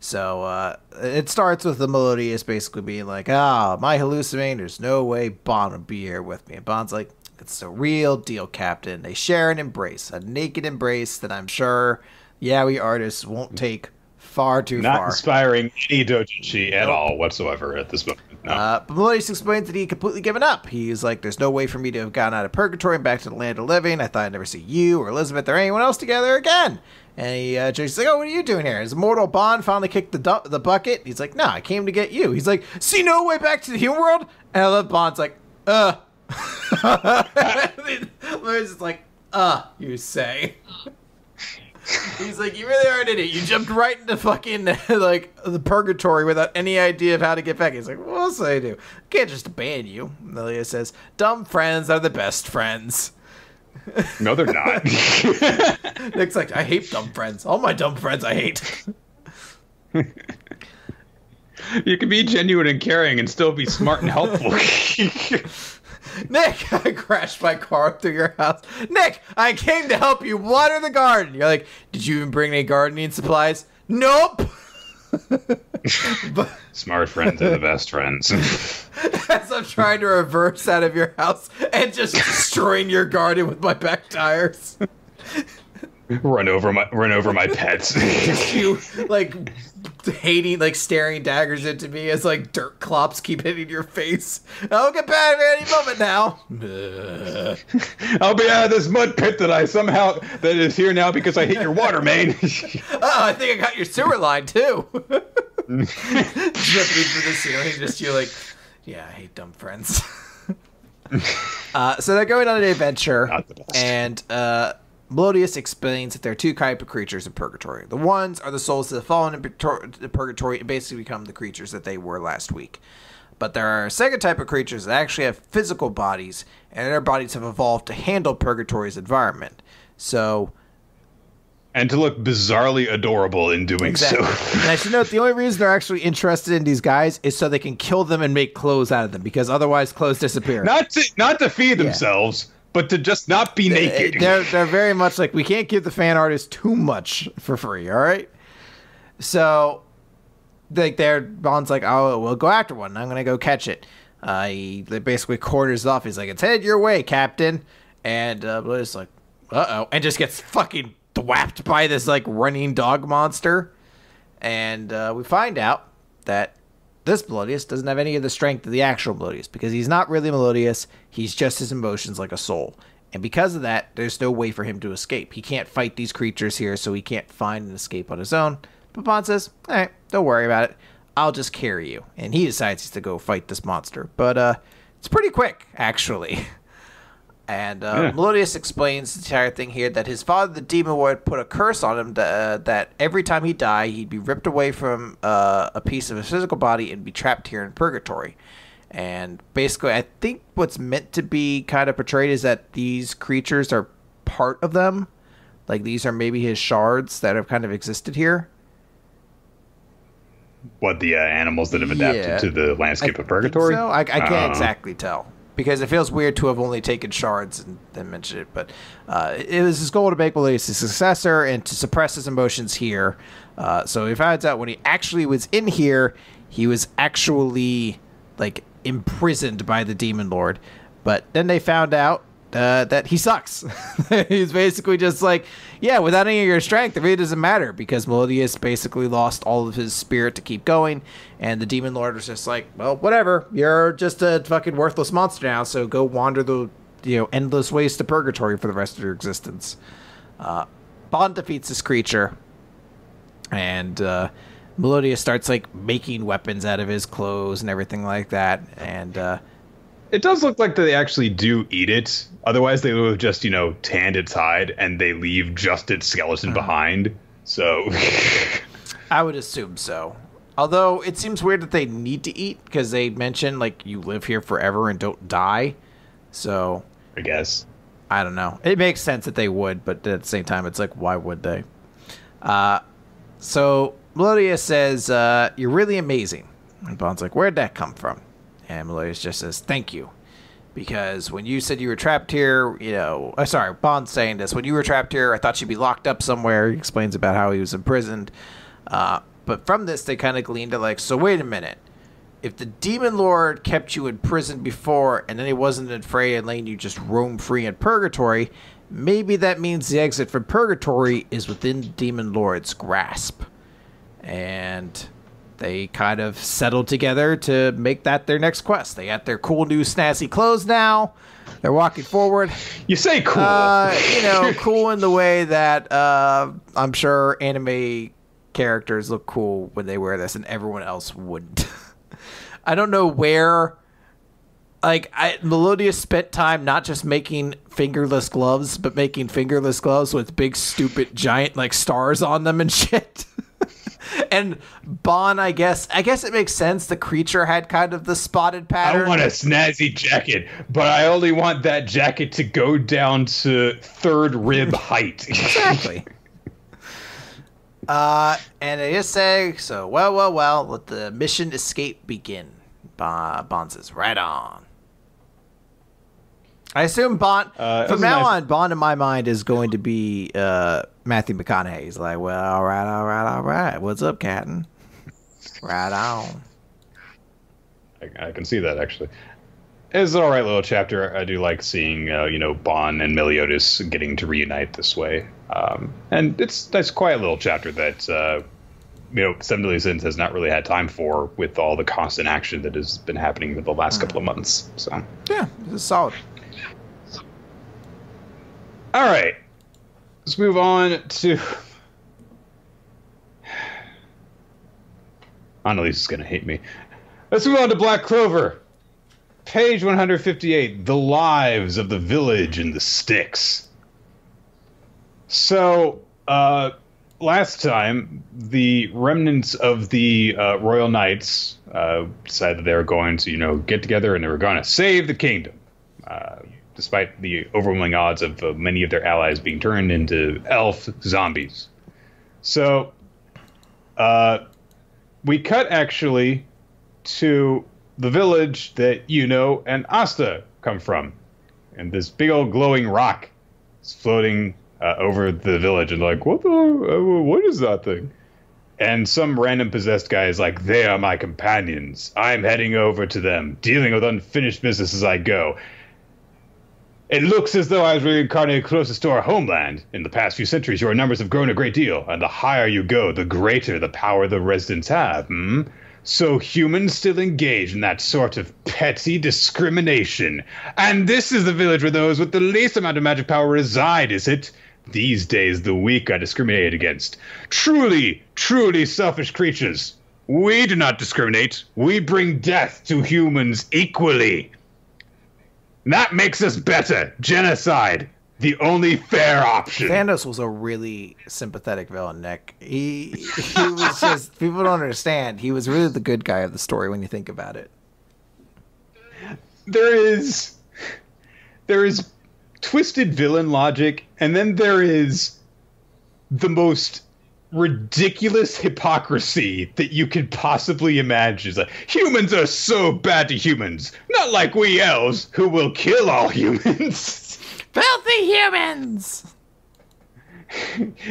So it starts with the Melodious basically being like, my hallucinating, there's no way Bon would be here with me. And Bon's like, it's the real deal, Captain. They share an embrace, a naked embrace that I'm sure yaoi artists won't take far too far. Not inspiring any doujinshi at all whatsoever at this moment. No. But Melodious explains that he had completely given up. He's like, there's no way for me to have gotten out of Purgatory and back to the land of living. I thought I'd never see you or Elizabeth or anyone else together again. And Jason's like, oh, what are you doing here? His immortal Bond finally kicked the bucket. He's like, no, I came to get you. He's like, see no way back to the human world? And I love Bond's like, Melodious is like, you say. He's like, you really are an idiot. You jumped right into fucking, like, the Purgatory without any idea of how to get back. He's like, what else I do? I can't just abandon you. Melodious says, dumb friends are the best friends. No, they're not. Nick's like, I hate dumb friends. All my dumb friends I hate. You can be genuine and caring and still be smart and helpful. Nick, I crashed my car through your house. Nick, I came to help you water the garden. You're like, did you even bring any gardening supplies? Nope. Smart friends are the best friends. As I'm trying to reverse out of your house and just destroying your garden with my back tires. Run over my pets. You like hating, like staring daggers into me as like dirt clops keep hitting your face. I'll get back at any moment now. I'll be out of this mud pit that is here now because I hit your water main. I think I got your sewer line too. Jumping for the ceiling, just you like, yeah, I hate dumb friends. So they're going on an adventure, and Melodious explains that there are two kinds of creatures in Purgatory. The ones are the souls that have fallen in Purgatory and basically become the creatures that they were last week. But there are a second type of creatures that actually have physical bodies, and their bodies have evolved to handle Purgatory's environment. So... and to look bizarrely adorable in doing so. And I should note, the only reason they're actually interested in these guys is so they can kill them and make clothes out of them, because otherwise clothes disappear. Not to feed themselves, but to just not be naked. They're very much like, we can't give the fan artist too much for free, all right? So, like, Bond's like, oh, we'll go after one. I'm gonna go catch it. He basically quarters off. He's like, it's headed your way, Captain. And Meliodas like, uh-oh, and just gets fucking thwapped by this like running dog monster. And we find out that this Meliodas doesn't have any of the strength of the actual Meliodas, because he's not really Meliodas. He's just his emotions like a soul. And because of that, there's no way for him to escape. He can't fight these creatures here, so he can't find an escape on his own. But Bond says, all right, don't worry about it. I'll just carry you. And he decides to go fight this monster. But it's pretty quick, actually. And Meliodas explains the entire thing here, that his father, the Demon Lord, put a curse on him that every time he died, he'd be ripped away from a piece of his physical body and be trapped here in purgatory. And basically, I think what's meant to be kind of portrayed is that these creatures are part of them. Like, these are maybe his shards that have kind of existed here. What, the animals that have adapted to the landscape of purgatory? So I can't exactly tell, because it feels weird to have only taken shards and then mentioned it. But it was his goal to make Meliodas his successor and to suppress his emotions here. So he finds out when he actually was in here, he was actually like imprisoned by the Demon Lord. But then they found out that he sucks. He's basically just like, yeah, without any of your strength, it really doesn't matter, because Meliodas basically lost all of his spirit to keep going, and the Demon Lord was just like, well, whatever, you're just a fucking worthless monster now, so go wander the endless ways to purgatory for the rest of your existence. Bond defeats this creature, and Meliodas starts like making weapons out of his clothes and everything like that, and it does look like they actually do eat it. Otherwise, they would have just, tanned its hide, and they leave just its skeleton behind. So, I would assume so. Although, it seems weird that they need to eat, because they mention, like, you live here forever and don't die. So, I guess. I don't know. It makes sense that they would, but at the same time, it's like, why would they? So, Meliodas says, you're really amazing. And Bond's like, where'd that come from? And Meliodas just says, thank you. Because when you said you were trapped here, sorry, Bond's saying this. When you were trapped here, I thought you'd be locked up somewhere. He explains about how he was imprisoned. But from this, they kind of gleaned to like, so wait a minute. If the Demon Lord kept you in prison before, and then he wasn't afraid and letting you just roam free in purgatory, maybe that means the exit from purgatory is within the Demon Lord's grasp. And they kind of settled together to make that their next quest. They got their cool new snazzy clothes now. They're walking forward. You say cool. Cool in the way that I'm sure anime characters look cool when they wear this and everyone else wouldn't. I don't know where... Meliodas spent time not just making fingerless gloves, but making fingerless gloves with big, stupid, giant, stars on them and shit. And Bond, I guess it makes sense. The creature had kind of the spotted pattern. I want a snazzy jacket, but I only want that jacket to go down to third rib height. Exactly. And they just say, so, well, let the mission escape begin. Bond says, right on. I assume Bond, from now on, Bond in my mind is going to be Matthew McConaughey. He's like, well, all right. What's up, Captain? Right on. I can see that, actually. It's an all right little chapter. I do like seeing, Bond and Meliodas getting to reunite this way. And it's a nice, quiet little chapter that, Seven Deadly Sins has not really had time for with all the constant action that has been happening for the last couple of months. So yeah, it's solid. All right, let's move on to... Annalise is going to hate me. Let's move on to Black Clover. Page 158, The Lives of the Village and the Sticks. So, last time, the remnants of the Royal Knights decided they were going to, get together and they were going to save the kingdom. Despite the overwhelming odds of many of their allies being turned into elf zombies. So, we cut, actually, to the village that Yuno and Asta come from. And this big old glowing rock is floating over the village. And what is that thing? And some random possessed guy is like, they are my companions. I'm heading over to them, dealing with unfinished business as I go. It looks as though I was reincarnated closest to our homeland. In the past few centuries, your numbers have grown a great deal, and the higher you go, the greater the power the residents have, So humans still engage in that sort of petty discrimination. And this is the village where those with the least amount of magic power reside, is it? These days, the weak are discriminated against. Truly, truly selfish creatures. We do not discriminate. We bring death to humans equally. That makes us better. Genocide. The only fair option. Thanos was a really sympathetic villain, Nick. He was just... People don't understand. He was really the good guy of the story when you think about it. There is twisted villain logic, and then there is the most ridiculous hypocrisy that you could possibly imagine. It's like, humans are so bad to humans, not like we elves, who will kill all humans. Filthy humans!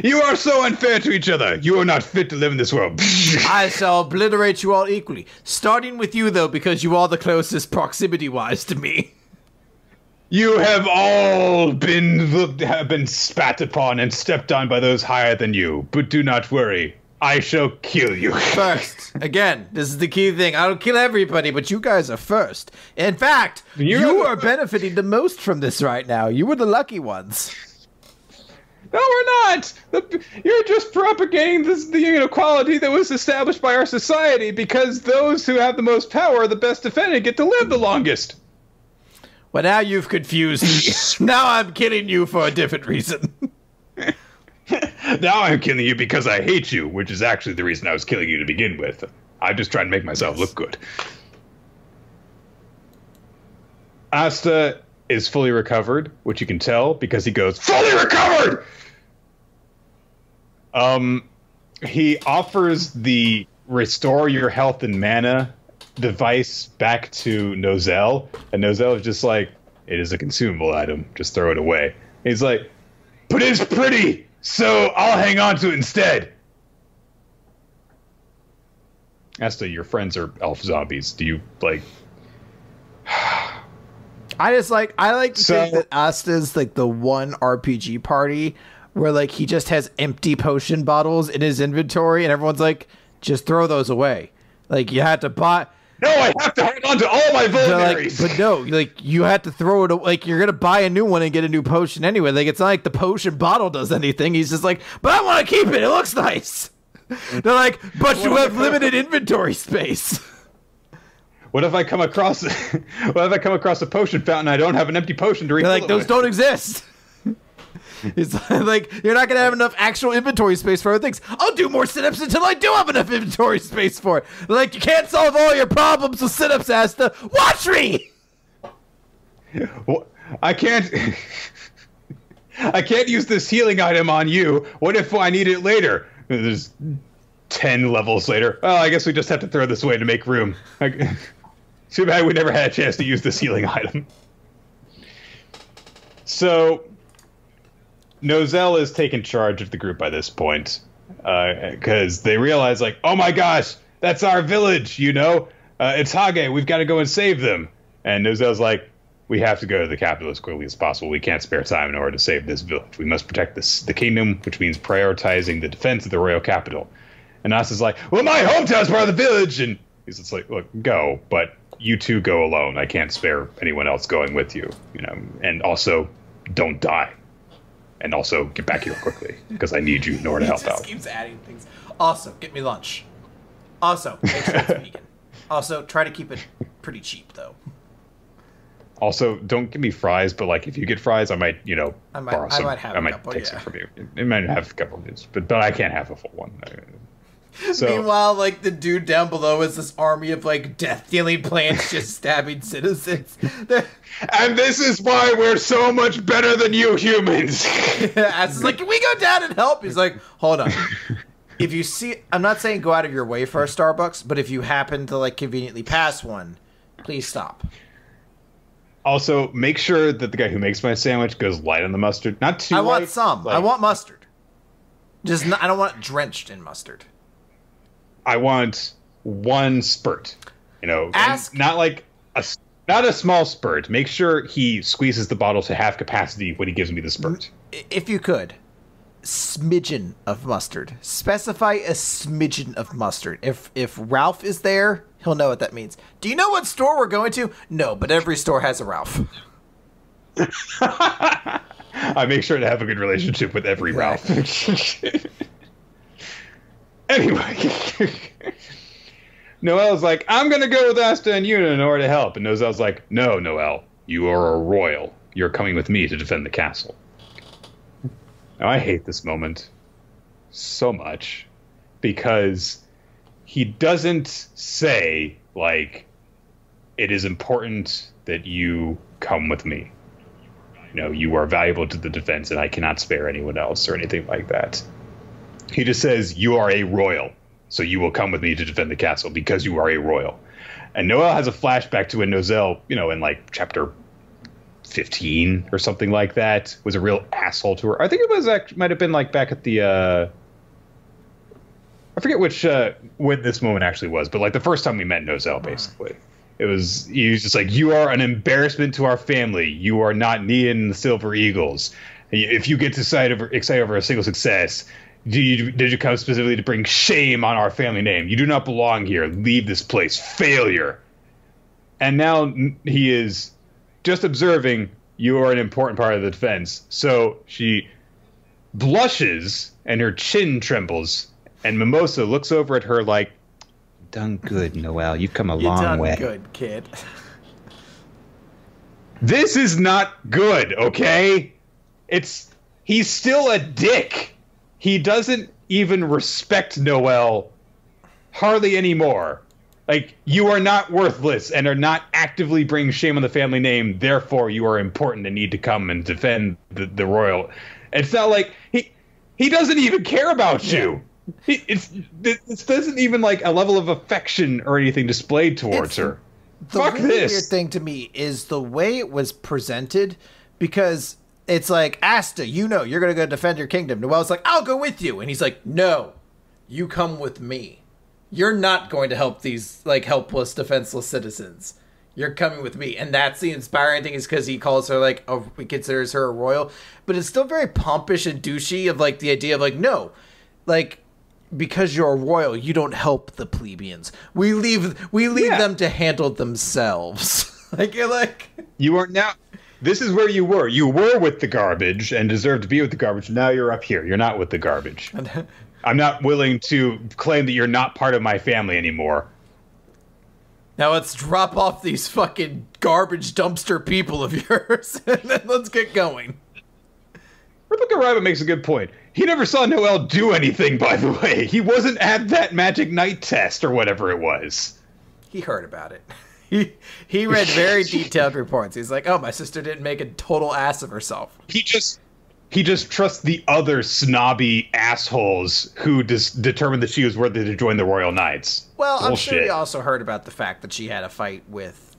You are so unfair to each other. You are not fit to live in this world. I shall obliterate you all equally. Starting with you, though, because you are the closest proximity-wise to me. You have all been spat upon and stepped on by those higher than you. But do not worry. I shall kill you. First. Again, this is the key thing. I don't kill everybody, but you guys are first. In fact, you are benefiting the most from this right now. You were the lucky ones. No, we're not. You're just propagating the inequality that was established by our society because those who have the most power are the best defended get to live the longest. Well, now you've confused me. Now I'm killing you for a different reason. Now I'm killing you because I hate you, which is actually the reason I was killing you to begin with. I'm just trying to make myself look good. Asta is fully recovered, which you can tell because he goes, fully recovered! He offers the restore your health and mana device back to Nozel, and Nozel is just like, it is a consumable item, just throw it away. He's like, but it's pretty, so I'll hang on to it instead. Asta, your friends are elf zombies. Do you, like... I like to think that Asta's like the one RPG party where like he just has empty potion bottles in his inventory and everyone's like, just throw those away. Like you have to buy... No, I have to hold on to all my vulneraries. Like, but no, like you have to throw it. Like you're gonna buy a new one and get a new potion anyway. Like it's not like the potion bottle does anything. He's just like, but I want to keep it. It looks nice. They're like, but you have limited inventory space. What if I come across? What if I come across a potion fountain? And I don't have an empty potion to refill. They're like, those don't exist. It's like you're not gonna have enough actual inventory space for other things. I'll do more sit-ups until I do have enough inventory space for it. They're like, you can't solve all your problems with sit-ups, Asta. Watch me. Well, I can't. I can't use this healing item on you. What if I need it later? There's 10 levels later. Well, I guess we just have to throw this away to make room. Too bad we never had a chance to use this healing item. So. Nozel is taking charge of the group by this point, because they realize, like, oh my gosh, that's our village, you know? It's Hage, we've got to go and save them. And Nozel's like, we have to go to the capital as quickly as possible. We can't spare time in order to save this village. We must protect the kingdom, which means prioritizing the defense of the royal capital. And Asta's like, well, my hometown's part of the village! And he's just like, look, go, but you two go alone. I can't spare anyone else going with you, you know? And also, don't die. And also, get back here quickly, because I need you in order to help out. He just keeps adding things. Also, get me lunch. Also, make sure it's vegan. Also, try to keep it pretty cheap, though. Also, don't give me fries, but, like, if you get fries, I might, you know, borrow some. I might take some from you. It might have a couple of things, but I can't have a full one. So, meanwhile, like, the dude down below is this army of, like, death-dealing plants just stabbing citizens. And this is why we're so much better than you humans. It's like, can we go down and help? He's like, hold on. If you see... I'm not saying go out of your way for a Starbucks, but if you happen to, like, conveniently pass one, please stop. Also, make sure that the guy who makes my sandwich goes light on the mustard. Not too light. I want some. Like, I want mustard. Just not, I don't want it drenched in mustard. I want one spurt. You know, not a small spurt. Make sure he squeezes the bottle to half capacity when he gives me the spurt. If you could, smidgen of mustard. Specify a smidgen of mustard. If Ralph is there, he'll know what that means. Do you know what store we're going to? No, but every store has a Ralph. I make sure to have a good relationship with every Ralph. Anyway, Noelle's like, I'm going to go with Asta and Yuno in order to help. And Nozelle's like, no, Noelle, you are a royal. You're coming with me to defend the castle. Now, I hate this moment so much because he doesn't say, like, it is important that you come with me. You know, you are valuable to the defense and I cannot spare anyone else or anything like that. He just says, you are a royal, so you will come with me to defend the castle because you are a royal. And Noelle has a flashback to when Nozelle, you know, in like chapter 15 or something like that, was a real asshole to her. I think it was might have been like back at the I forget which when this moment actually was, but like the first time we met Nozelle, basically. He was just like, you are an embarrassment to our family. You are not needed in the Silver Eagles. If you get excited over a single success, did you come specifically to bring shame on our family name? You do not belong here. Leave this place. Failure. And now he is just observing you are an important part of the defense. So she blushes and her chin trembles. And Mimosa looks over at her like, done good, Noelle. You've come a long way. You done good, kid. This is not good, okay? He's still a dick. He doesn't even respect Noelle hardly anymore. Like, you are not worthless and are not actively bringing shame on the family name. Therefore, you are important and need to come and defend the royal. It's not like he doesn't even care about you. This isn't even like a level of affection or anything displayed towards her. Fuck this. The weird thing to me is the way it was presented, because it's like, Asta, you know, you're going to go defend your kingdom. Noelle's like, I'll go with you. And he's like, no, you come with me. You're not going to help these, like, helpless, defenseless citizens. You're coming with me. And that's the inspiring thing, is because he calls her, like, he considers her a royal. But it's still very pompish and douchey of, like, the idea of, like, no, like, because you're a royal, you don't help the plebeians. We leave them to handle themselves. Like, you're like... You are now... This is where you were. You were with the garbage and deserved to be with the garbage. Now you're up here. You're not with the garbage. I'm not willing to claim that you're not part of my family anymore. Now let's drop off these fucking garbage dumpster people of yours, and then let's get going. Rebecca Riva makes a good point. He never saw Noelle do anything, by the way. He wasn't at that magic night test or whatever it was. He heard about it. He read very detailed reports. He's like, oh, my sister didn't make a total ass of herself. He just trusts the other snobby assholes who determined that she was worthy to join the Royal Knights. Well, bullshit. I'm sure he also heard about the fact that she had a fight with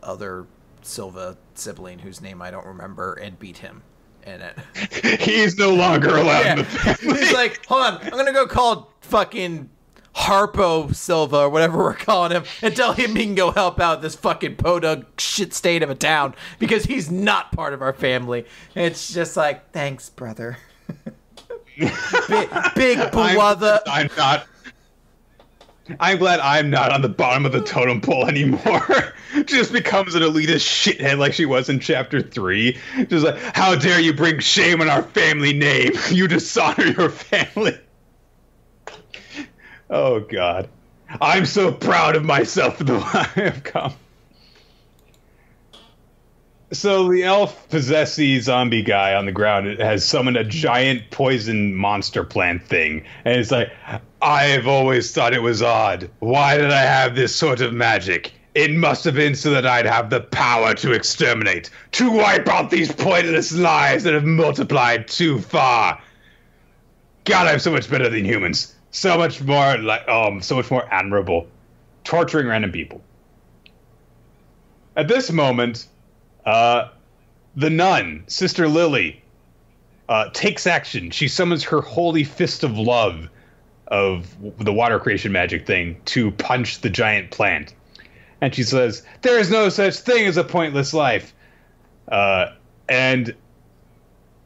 other Silva sibling whose name I don't remember and beat him in it. He's no longer allowed in the family. He's like, hold on, I'm going to go call fucking Harpo Silva or whatever we're calling him and tell him he can go help out this fucking podunk shit state of a town because he's not part of our family. And it's just like, thanks, brother. big brother. I'm glad I'm not on the bottom of the totem pole anymore. Just becomes an elitist shithead like she was in chapter 3. Just like, how dare you bring shame on our family name? You dishonor your family. Oh, God. I'm so proud of myself for the way I have come. So the elf-possessy zombie guy on the ground has summoned a giant poison monster plant thing. And it's like, I've always thought it was odd. Why did I have this sort of magic? It must have been so that I'd have the power to exterminate, to wipe out these pointless lies that have multiplied too far. God, I'm so much better than humans. So much more so much more admirable. Torturing random people. At this moment, the nun, Sister Lily, takes action. She summons her holy fist of love the water creation magic thing to punch the giant plant. And she says, "There is no such thing as a pointless life." And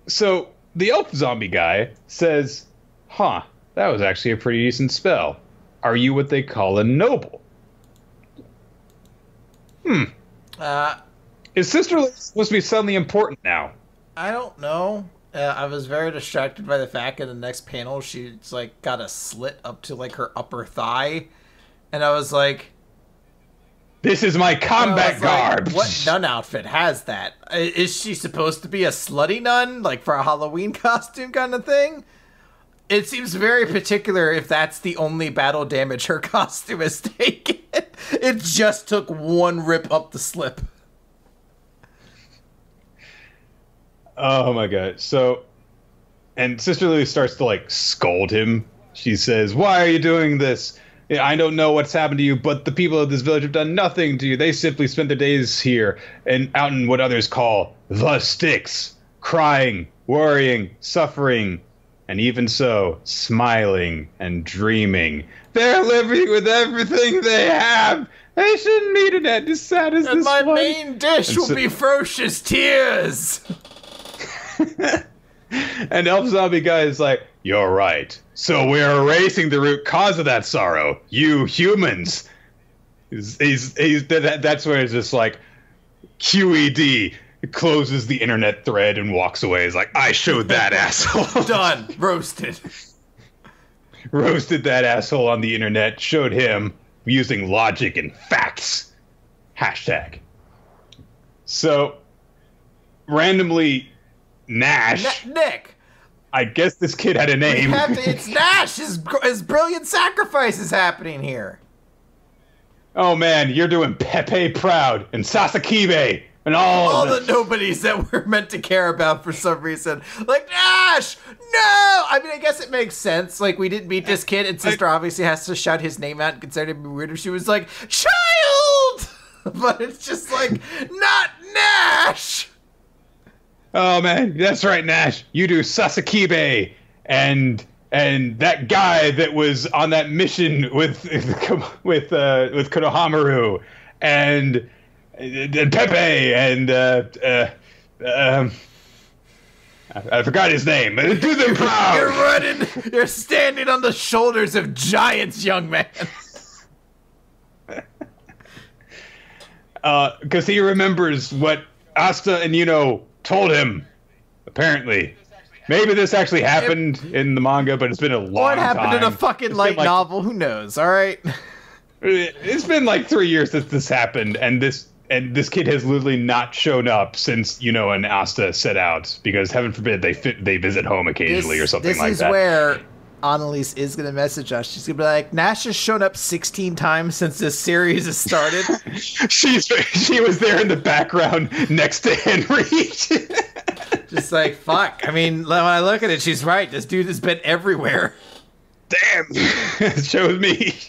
so the elf zombie guy says, "Huh, that was actually a pretty decent spell. Are you what they call a noble?" Is Sister supposed to be suddenly important now? I don't know. I was very distracted by the fact in the next panel she's like got a slit up to like her upper thigh, and I was like, "This is my combat garb." Like, what nun outfit has that? Is she supposed to be a slutty nun, like for a Halloween costume kind of thing? It seems very particular if that's the only battle damage her costume has taken. It just took one rip up the slip. Oh my god. So, and Sister Lily starts to like scold him. She says, "Why are you doing this? I don't know what's happened to you, but the people of this village have done nothing to you. They simply spent their days here and out in what others call the sticks, crying, worrying, suffering, and even so, smiling and dreaming. They're living with everything they have. They shouldn't need an end as sad as and this my one. main dish will be ferocious tears." And Elf Zombie Guy is like, "You're right. So we're erasing the root cause of that sorrow. You humans." That's where it's just like, QED closes the internet thread and walks away. He's like, "I showed that asshole." Done. Roasted. Roasted that asshole on the internet. Showed him using logic and facts. Hashtag. So, randomly, Nash. Nick. I guess this kid had a name. It's Nash. His brilliant sacrifice is happening here. Oh man, you're doing Pepe proud and Sasakibe and all the nobodies that we're meant to care about for some reason. Like, Nash! No! I mean, I guess it makes sense. Like, we didn't meet this kid, and Sister obviously has to shout his name out and consider it weird if she was like, "Child!" But it's just like, not Nash! Oh man, that's right, Nash. You do Sasakibe and that guy that was on that mission with Konohamaru and Pepe and I forgot his name. Do them proud. You're standing on the shoulders of giants, young man. Because he remembers what Asta and Yuno told him, apparently. Maybe this actually happened in the manga, but it's been a long time. Or it happened in a fucking light novel. Who knows? All right. It's been like 3 years since this happened, and this kid has literally not shown up since Yuno and Asta set out, because heaven forbid they visit home occasionally or something like that. This is where Annalise is going to message us. She's going to be like, "Nash has shown up 16 times since this series has started." She was there in the background next to Henry. Just like, fuck. I mean, when I look at it, she's right. This dude has been everywhere. Damn. It shows me.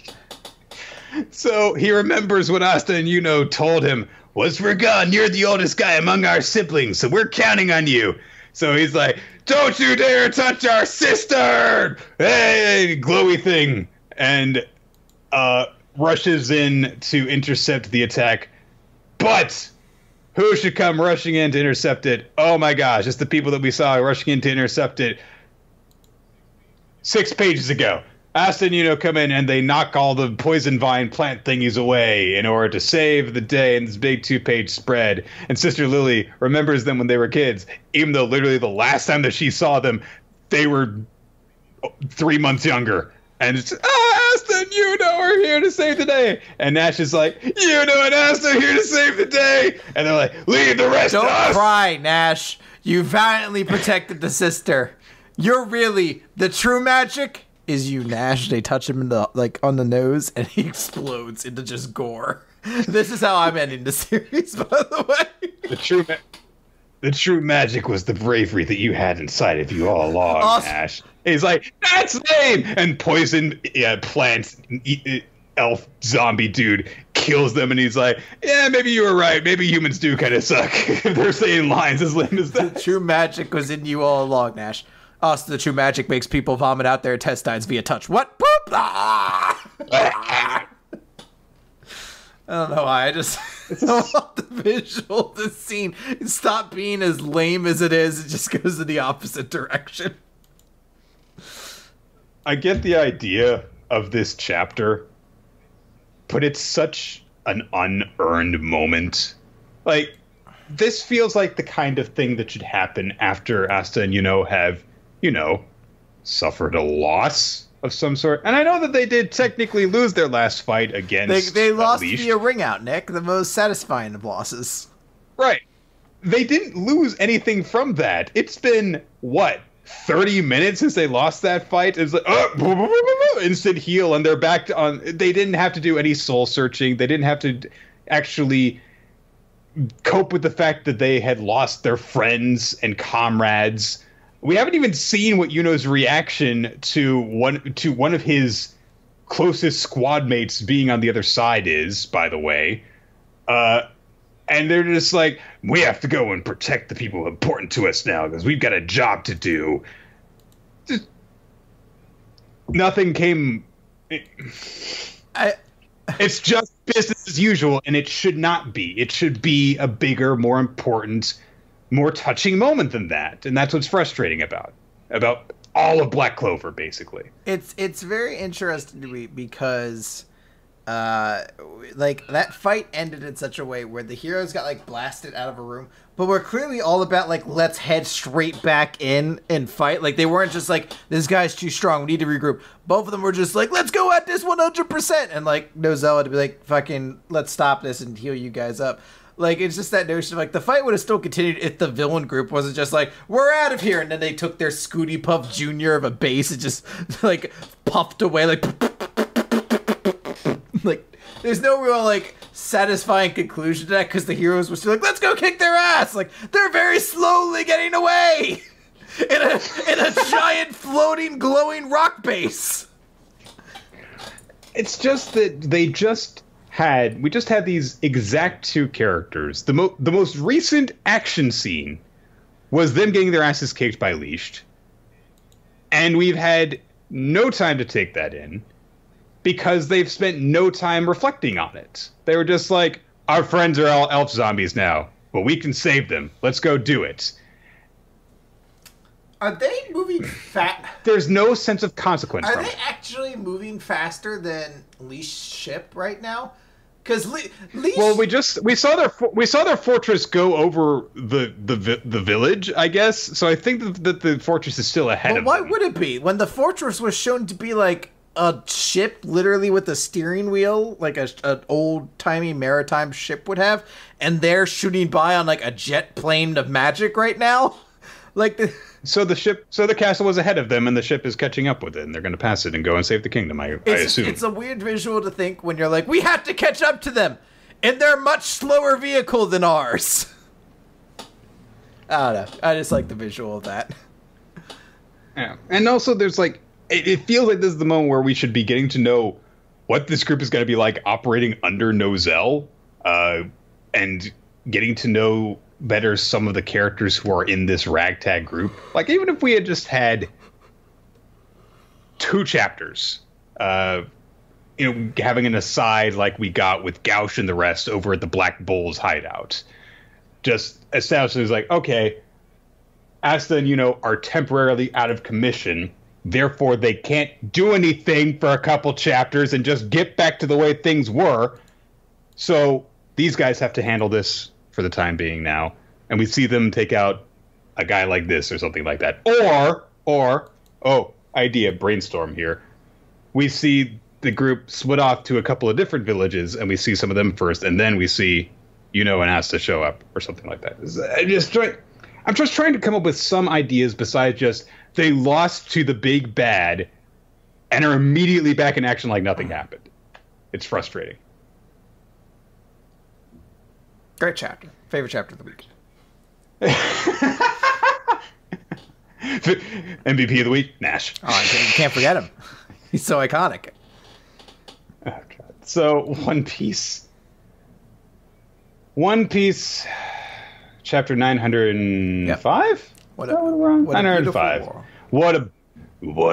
So he remembers what Asta and Yuno told him. "Once we're gone, you're the oldest guy among our siblings, so we're counting on you." So he's like, "Don't you dare touch our sister!" Hey, glowy thing. And rushes in to intercept the attack. But who should come rushing in to intercept it? Oh my gosh, it's the people that we saw rushing in to intercept it 6 pages ago. Asta and Yuno come in and they knock all the poison vine plant thingies away in order to save the day in this big 2-page spread. And Sister Lily remembers them when they were kids, even though literally the last time that she saw them, they were 3 months younger. And it's, Asta and Yuno are here to save the day. And Nash is like, "Yuno and Asta are here to save the day." And they're like, "Leave the rest to us." Don't cry, Nash. You valiantly protected the sister. You're really the true magic. Is you, Nash. They touch him in the on the nose, and he explodes into just gore. This is how I'm ending the series, by the way. The true magic was the bravery that you had inside of you all along, Nash. He's like, "That's lame!" And poison plant elf zombie dude kills them, and he's like, "Yeah, maybe you were right. Maybe humans do kind of suck." They're saying lines as lame as that. The true magic was in you all along, Nash. Asta, the true magic makes people vomit out their intestines via touch. What? Boop! Ah! I don't know why. I just love the visual of this scene. Stop being as lame as it is. It just goes in the opposite direction. I get the idea of this chapter, but it's such an unearned moment. Like, this feels like the kind of thing that should happen after Asta and Yuno have, suffered a loss of some sort. And I know that they did technically lose their last fight against They lost via ring out, Nick. The most satisfying of losses. Right. They didn't lose anything from that. It's been, 30 minutes since they lost that fight? It's like, instant heal, and they're back on. They didn't have to do any soul searching. They didn't have to actually cope with the fact that they had lost their friends and comrades. We haven't even seen what Yuno's reaction to one of his closest squad mates being on the other side is, by the way. And they're just like, we have to go and protect the people important to us now because we've got a job to do. Just, nothing came. It's just business as usual, and it should not be. It should be a bigger, more important, more touching moment than that. And that's what's frustrating about all of Black Clover, basically. It's very interesting to me because that fight ended in such a way where the heroes got blasted out of a room, but we're clearly all about let's head straight back in and fight. They weren't just this guy's too strong, we need to regroup. Both of them were just let's go at this 100%, and Nozelda to be fucking let's stop this and heal you guys up. It's just that notion of the fight would have still continued if the villain group wasn't just we're out of here, and then they took their Scooty Puff Jr. of a base and just puffed away there's no real satisfying conclusion to that because the heroes were still let's go kick their ass. They're very slowly getting away in a giant floating glowing rock base. It's just that we just had these exact two characters. The most recent action scene was them getting their asses kicked by Leashed, and we've had no time to take that in. Because they've spent no time reflecting on it. They were just our friends are all elf zombies now, but we can save them. Let's go do it. Are they moving fast? There's no sense of consequence. Are they actually moving faster than Leash's ship right now? Because Leash. Well, we saw their fortress go over the village, I guess. So I think that the fortress is still ahead of them. Why would it be when the fortress was shown to be a ship literally with a steering wheel, an old-timey maritime ship would have, and they're shooting by on a jet plane of magic right now? So the castle was ahead of them, and the ship is catching up with it, and they're going to pass it and go and save the kingdom, I assume. It's a weird visual to think when you're we have to catch up to them, and they're a much slower vehicle than ours. I don't know. I just like the visual of that. Yeah, and also there's it feels like this is the moment where we should be getting to know what this group is going to be operating under Nozel, and getting to know better some of the characters who are in this ragtag group. Even if we had just had 2 chapters, having an aside we got with Gauch and the rest over at the Black Bull's hideout. Just establishing okay, Asta and Yuno are temporarily out of commission. Therefore, they can't do anything for a couple chapters and just get back to the way things were. So these guys have to handle this for the time being now. And we see them take out a guy like this or something like that. Idea, brainstorm here. We see the group split off to a couple of different villages, and we see some of them first, and then we see Yuno and Asta show up or something like that. I'm just trying to come up with some ideas besides just they lost to the big bad and are immediately back in action like nothing happened. It's frustrating. Great chapter. Favorite chapter of the week. MVP of the week, Nash. Oh, you can't forget him. He's so iconic. Oh, God. So, One Piece, chapter 905? Yep. What 905. What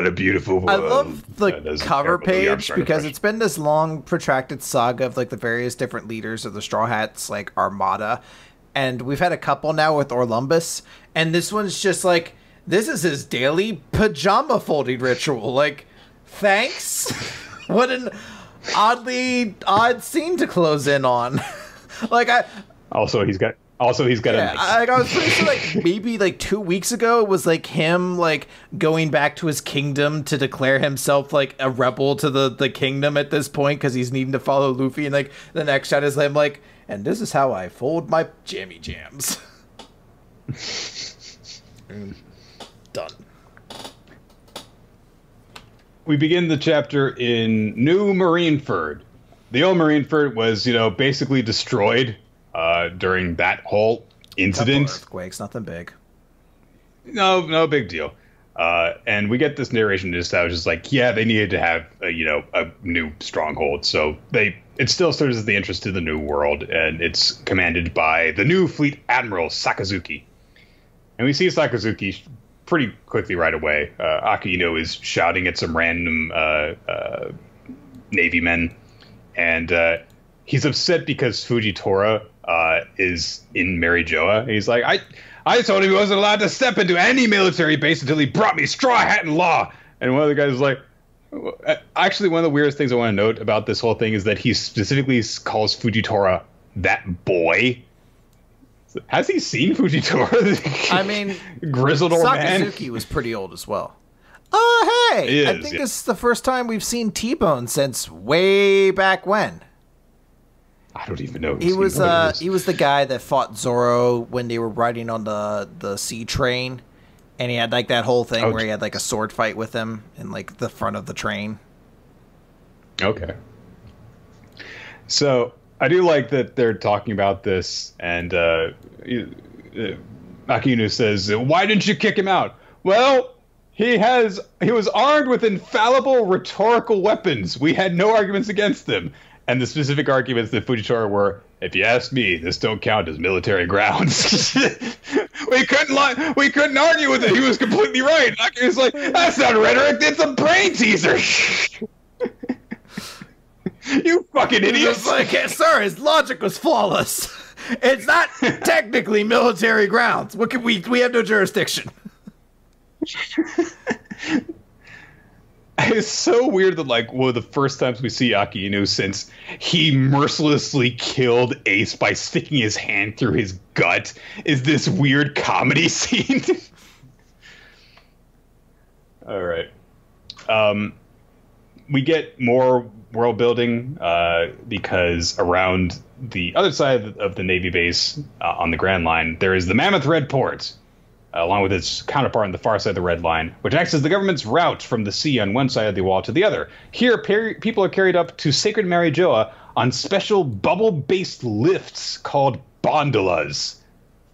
a beautiful world. I love the cover page because it's been this long, protracted saga of like the various different leaders of the Straw Hats, like Armada, and we've had a couple now with Orlumbus, and this one's just like, this is his daily pajama folding ritual. Like, thanks. What an odd scene to close in on. Like he's got a I was pretty sure like maybe like 2 weeks ago it was like him like going back to his kingdom to declare himself like a rebel to the kingdom at this point because he's needing to follow Luffy, and like the next shot is him like, and this is how I fold my jammy jams. Done. We begin the chapter in New Marineford. The old Marineford was, basically destroyed during that whole incident. Earthquakes, nothing big. No big deal. And we get this narration just that was just like, yeah, they needed to have a new stronghold. So it still serves as the interest of the new world, and it's commanded by the new fleet admiral Sakazuki. And we see Sakazuki pretty quickly right away. Akihino is shouting at some random Navy men, and he's upset because Fujitora is in Marijoa. He's like, I told him he wasn't allowed to step into any military base until he brought me straw hat and law. And one of the guys is like, actually, one of the weirdest things I want to note about this whole thing is that he specifically calls Fujitora that boy. Has he seen Fujitora? I mean, grizzled old man. Sakazuki was pretty old as well. Oh, hey! I think this is the first time we've seen T-Bone since way back when. I don't even know. He was the guy that fought Zoro when they were riding on the sea train, and he had like that whole thing where he had like a sword fight with him in like the front of the train. Okay. So I do like that they're talking about this, and Akihino says, "Why didn't you kick him out?" Well, he was armed with infallible rhetorical weapons. We had no arguments against them. And the specific arguments that Fujitora were, if you ask me, this don't count as military grounds. we couldn't argue with it. He was completely right. He was like, that's not rhetoric, it's a brain teaser. You fucking idiot. Like, sir, his logic was flawless. It's not technically military grounds. What can we have no jurisdiction. It's so weird that, like, one of the first times we see Akihino since he mercilessly killed Ace by sticking his hand through his gut is this weird comedy scene. All right. We get more world building because around the other side of the Navy base on the Grand Line, there is the Mammoth Red Port, along with its counterpart on the far side of the Red Line, which acts as the government's route from the sea on one side of the wall to the other. Here, people are carried up to Sacred Marijoa on special bubble-based lifts called gondolas.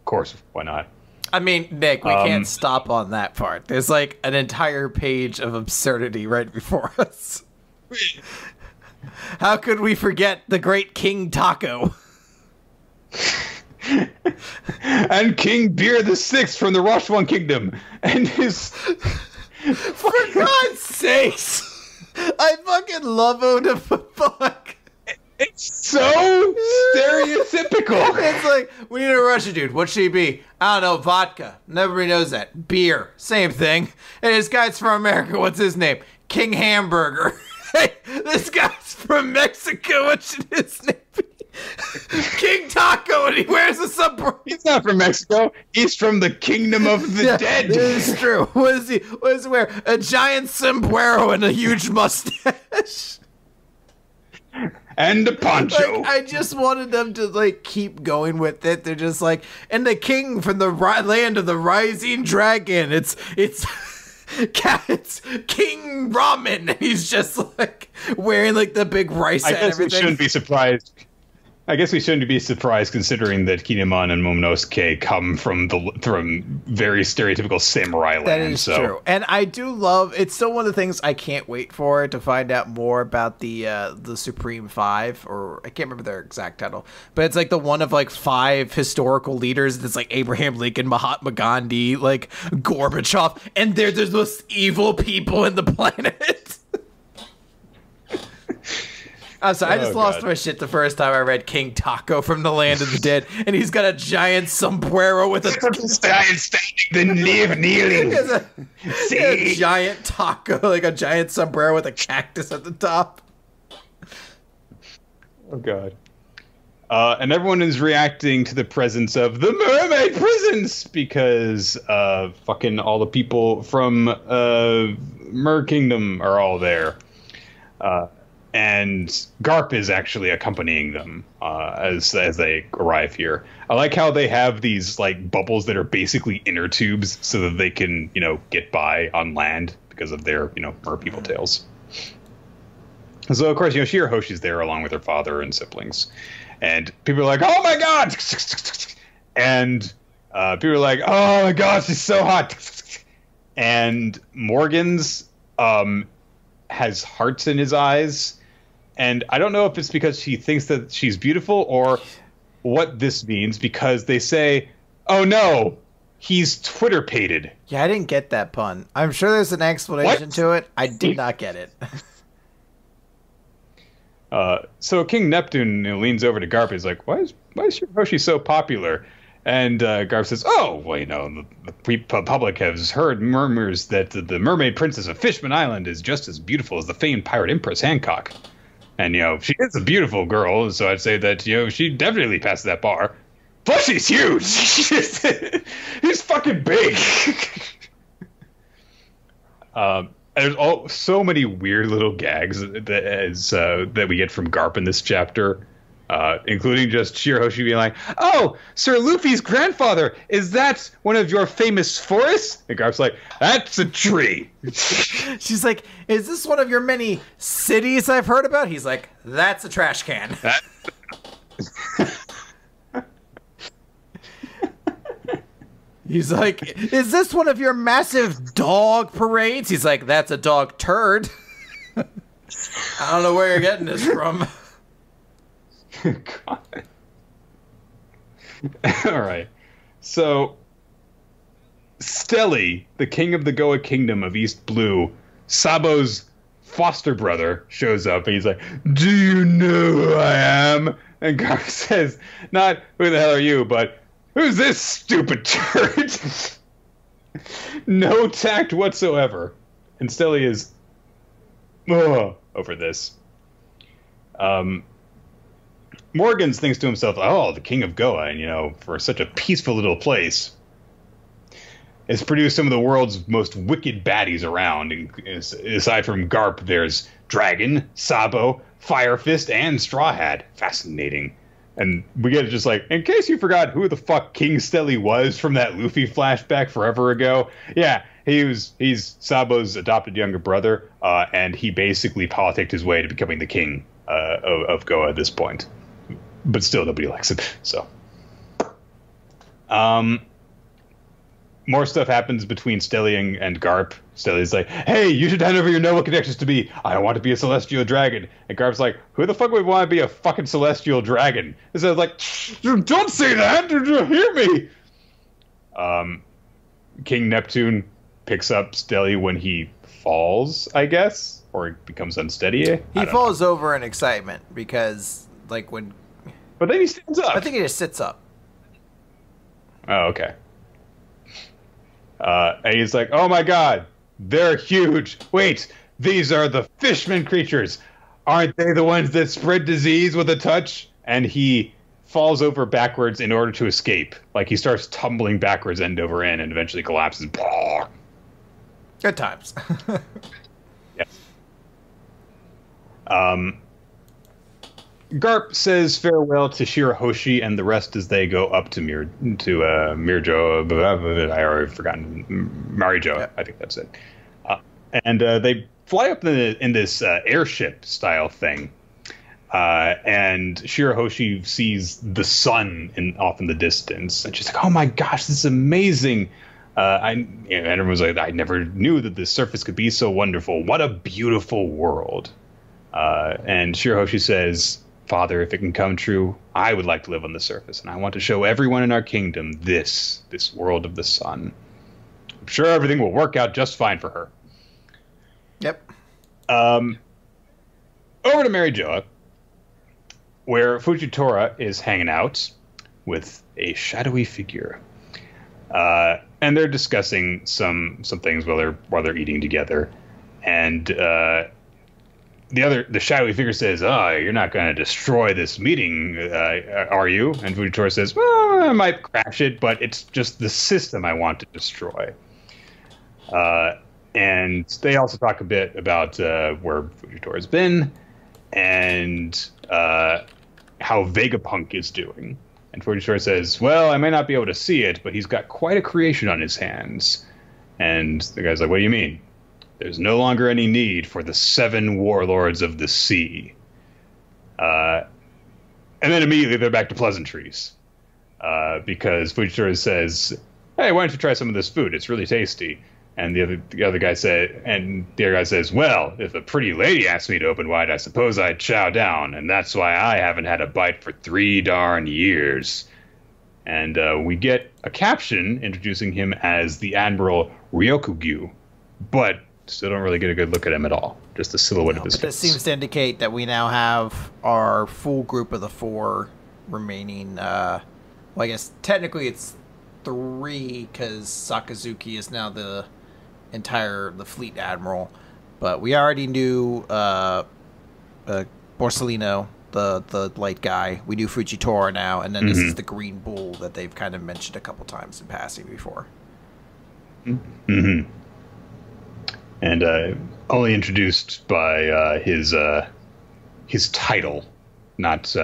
Of course, why not? I mean, Nick, we can't stop on that part. There's like an entire page of absurdity right before us. How could we forget the great King Taco? And King Beer the Sixth from the Rashwan Kingdom, and his for God's sakes, I fucking love Oda fuck. It's so stereotypical. It's like, we need a Russian dude. What should he be? I don't know, vodka. Nobody knows that. Beer, same thing. And this guy's from America. What's his name? King Hamburger. Hey, this guy's from Mexico. What should his name be? King Taco, and he wears a sombrero. He's not from Mexico. He's from the Kingdom of the Dead. This is true. What does he wear? A giant sombrero and a huge mustache. And a poncho. Like, I just wanted them to like keep going with it. They're just like, and the king from the land of the rising dragon. It's King Ramen. He's just like wearing like the big rice hat and everything. We shouldn't be surprised. I guess we shouldn't be surprised considering that Kinemon and Momonosuke come from very stereotypical samurai land. That is true. And I do love, it's still one of the things I can't wait for, to find out more about the Supreme Five, or I can't remember their exact title, but it's like the one of like 5 historical leaders that's like Abraham Lincoln, Mahatma Gandhi, like Gorbachev, and they're the most evil people in the planet. I'm sorry, I just lost my shit the first time I read King Taco from the Land of the Dead, and he's got a giant sombrero with a giant standing, then live kneeling. A giant taco, like a giant sombrero with a cactus at the top. Oh god. And everyone is reacting to the presence of the mermaid prisons because fucking all the people from Mer Kingdom are all there. And Garp is actually accompanying them as they arrive here. I like how they have these like bubbles that are basically inner tubes so that they can, get by on land because of their, mer people tails. So of course, Shirahoshi's there along with her father and siblings, and people are like, "Oh my god!" And people are like, "Oh my god, she's so hot!" And Morgan's has hearts in his eyes. And I don't know if it's because she thinks that she's beautiful or what this means, because they say, oh no, he's Twitter-pated. Yeah, I didn't get that pun. I'm sure there's an explanation to it. I did not get it. So King Neptune leans over to Garp and is like, why is Shirahoshi so popular? And Garp says, oh, well, the public has heard murmurs that the mermaid princess of Fishman Island is just as beautiful as the famed pirate Empress Hancock. And, she is a beautiful girl, so I'd say that, she definitely passed that bar. Plus, she's huge. He's fucking big. There's so many weird little gags that we get from Garp in this chapter. Including just Shirahoshi being like, oh, Sir Luffy's grandfather, is that one of your famous forests? And Garp's like, that's a tree. She's like, is this one of your many cities I've heard about? He's like, that's a trash can. He's like, is this one of your massive dog parades? He's like, that's a dog turd. I don't know where you're getting this from. God. All right. So, Stelly, the king of the Goa Kingdom of East Blue, Sabo's foster brother, shows up and he's like, do you know who I am? And Garp says, not who the hell are you, but who's this stupid turd? No tact whatsoever. And Stelly is over this. Morgans thinks to himself, oh, the king of Goa, and, for such a peaceful little place, has produced some of the world's most wicked baddies around. And aside from Garp, there's Dragon, Sabo, Fire Fist, and Straw Hat. Fascinating. And we get just like, in case you forgot who the fuck King Stelly was from that Luffy flashback forever ago, yeah, he's Sabo's adopted younger brother, and he basically politicked his way to becoming the king of Goa at this point. But still, nobody likes it. So, more stuff happens between Stelly and Garp. Stelly's like, hey, you should hand over your noble connections to me. I want to be a celestial dragon. And Garp's like, who the fuck would want to be a fucking celestial dragon? And so like, don't say that. Hear me. King Neptune picks up Stelly when he falls, I guess, or he becomes unsteady. He falls over in excitement because, like, when... But then he stands up. I think he just sits up. Oh, okay. And he's like, oh my god, they're huge. Wait, these are the fishman creatures. Aren't they the ones that spread disease with a touch? And he falls over backwards in order to escape. Like, he starts tumbling backwards end over end and eventually collapses. Good times. Yes. Garp says farewell to Shirahoshi and the rest as they go up to Mirjo. I already forgotten. Marijo, yeah. I think that's it. And they fly up in this airship style thing. And Shirahoshi sees the sun off in the distance, and she's like, "Oh my gosh, this is amazing!" And everyone's like, "I never knew that this surface could be so wonderful. What a beautiful world!" And Shirahoshi says, "Father, if it can come true, I would like to live on the surface, and I want to show everyone in our kingdom this world of the sun. I'm sure everything will work out just fine for her." Yep. Over to Mary Joa, where Fujitora is hanging out with a shadowy figure, and they're discussing some things while they're eating together, and the shadowy figure says, "Oh, you're not going to destroy this meeting, are you?" And Fujitora says, "Well, I might crash it, but it's just the system I want to destroy." And they also talk a bit about where Fujitora's been and how Vegapunk is doing. And Fujitora says, "Well, I may not be able to see it, but he's got quite a creation on his hands." And the guy's like, "What do you mean?" "There's no longer any need for the 7 warlords of the sea." And then immediately they're back to pleasantries. Because Fujitora says, "Hey, why don't you try some of this food? It's really tasty." And the other guy says, "Well, if a pretty lady asked me to open wide, I suppose I'd chow down, and that's why I haven't had a bite for 3 darn years." And we get a caption introducing him as the Admiral Ryokugyu, but still don't really get a good look at him at all. Just the silhouette of his face. This seems to indicate that we now have our full group of the 4 remaining. Well, I guess technically it's 3 because Sakazuki is now the fleet admiral, but we already knew Borsellino, the light guy. We knew Fujitora now, and then this is the Green Bull that they've kind of mentioned a couple times in passing before. Mm-hmm. And only introduced by his title, not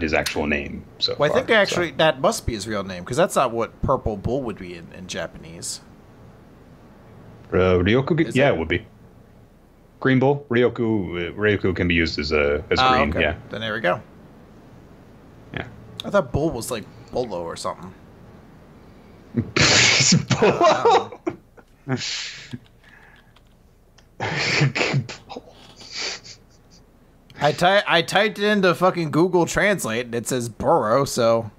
his actual name. So well, I think actually that must be his real name, because that's not what Purple Bull would be in Japanese. Ryoku, yeah, it would be. Green Bull, Ryoku can be used as green. Okay. Yeah. Then there we go. Yeah. I thought Bull was like Bolo or something. Bolo. I typed it into fucking Google Translate and it says burrow, so.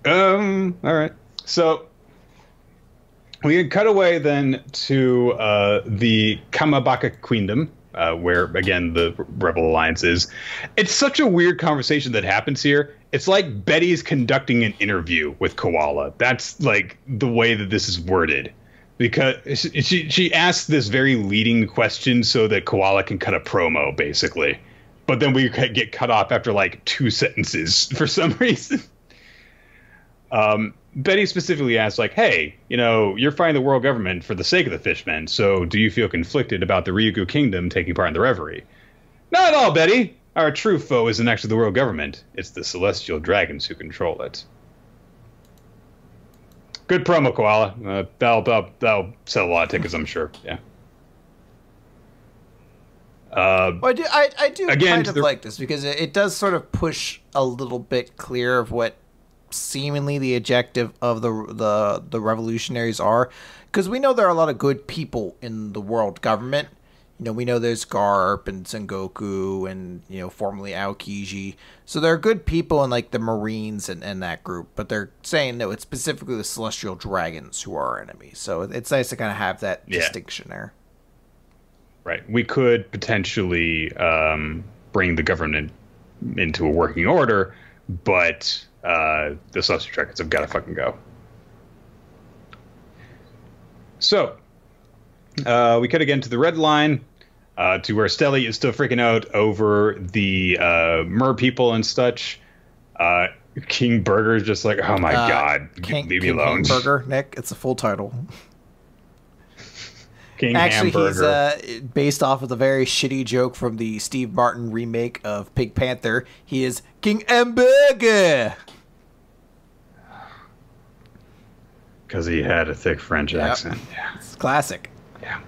All right. So we can cut away then to the Kamabaka Queendom, where again the Rebel Alliance is. It's such a weird conversation that happens here. It's like Betty's conducting an interview with Koala. That's like the way that this is worded. Because she asks this very leading question so that Koala can cut a promo, basically. But then we get cut off after like 2 sentences for some reason. Betty specifically asks, like, "Hey, you're fighting the world government for the sake of the fishmen, so do you feel conflicted about the Ryukyu Kingdom taking part in the reverie?" "Not at all, Betty. Our true foe isn't actually the world government. It's the celestial dragons who control it." Good promo, Koala. That'll sell a lot of tickets, I'm sure. Yeah. Well, I do again, kind of like this because it does sort of push a little bit clear of what seemingly the objective of the revolutionaries are, because we know there are a lot of good people in the world government. We know there's Garp and Sengoku and, formerly Aokiji. So there are good people in, like, the Marines and that group. But they're saying that it's specifically the Celestial Dragons who are our enemies. So it's nice to kind of have that distinction there. Right. We could potentially bring the government into a working order, but the Celestial Dragons have got to fucking go. So we cut again to the Red Line, to where Stelly is still freaking out over the Mer people and such. King Burger's just like, "Oh my god, leave me alone." King Burger, Nick, it's a full title. King Actually, Hamburger. he's based off of the very shitty joke from the Steve Martin remake of Pig Panther. He is King Hamburger. Because he had a thick French accent. Yeah. It's classic. Yeah.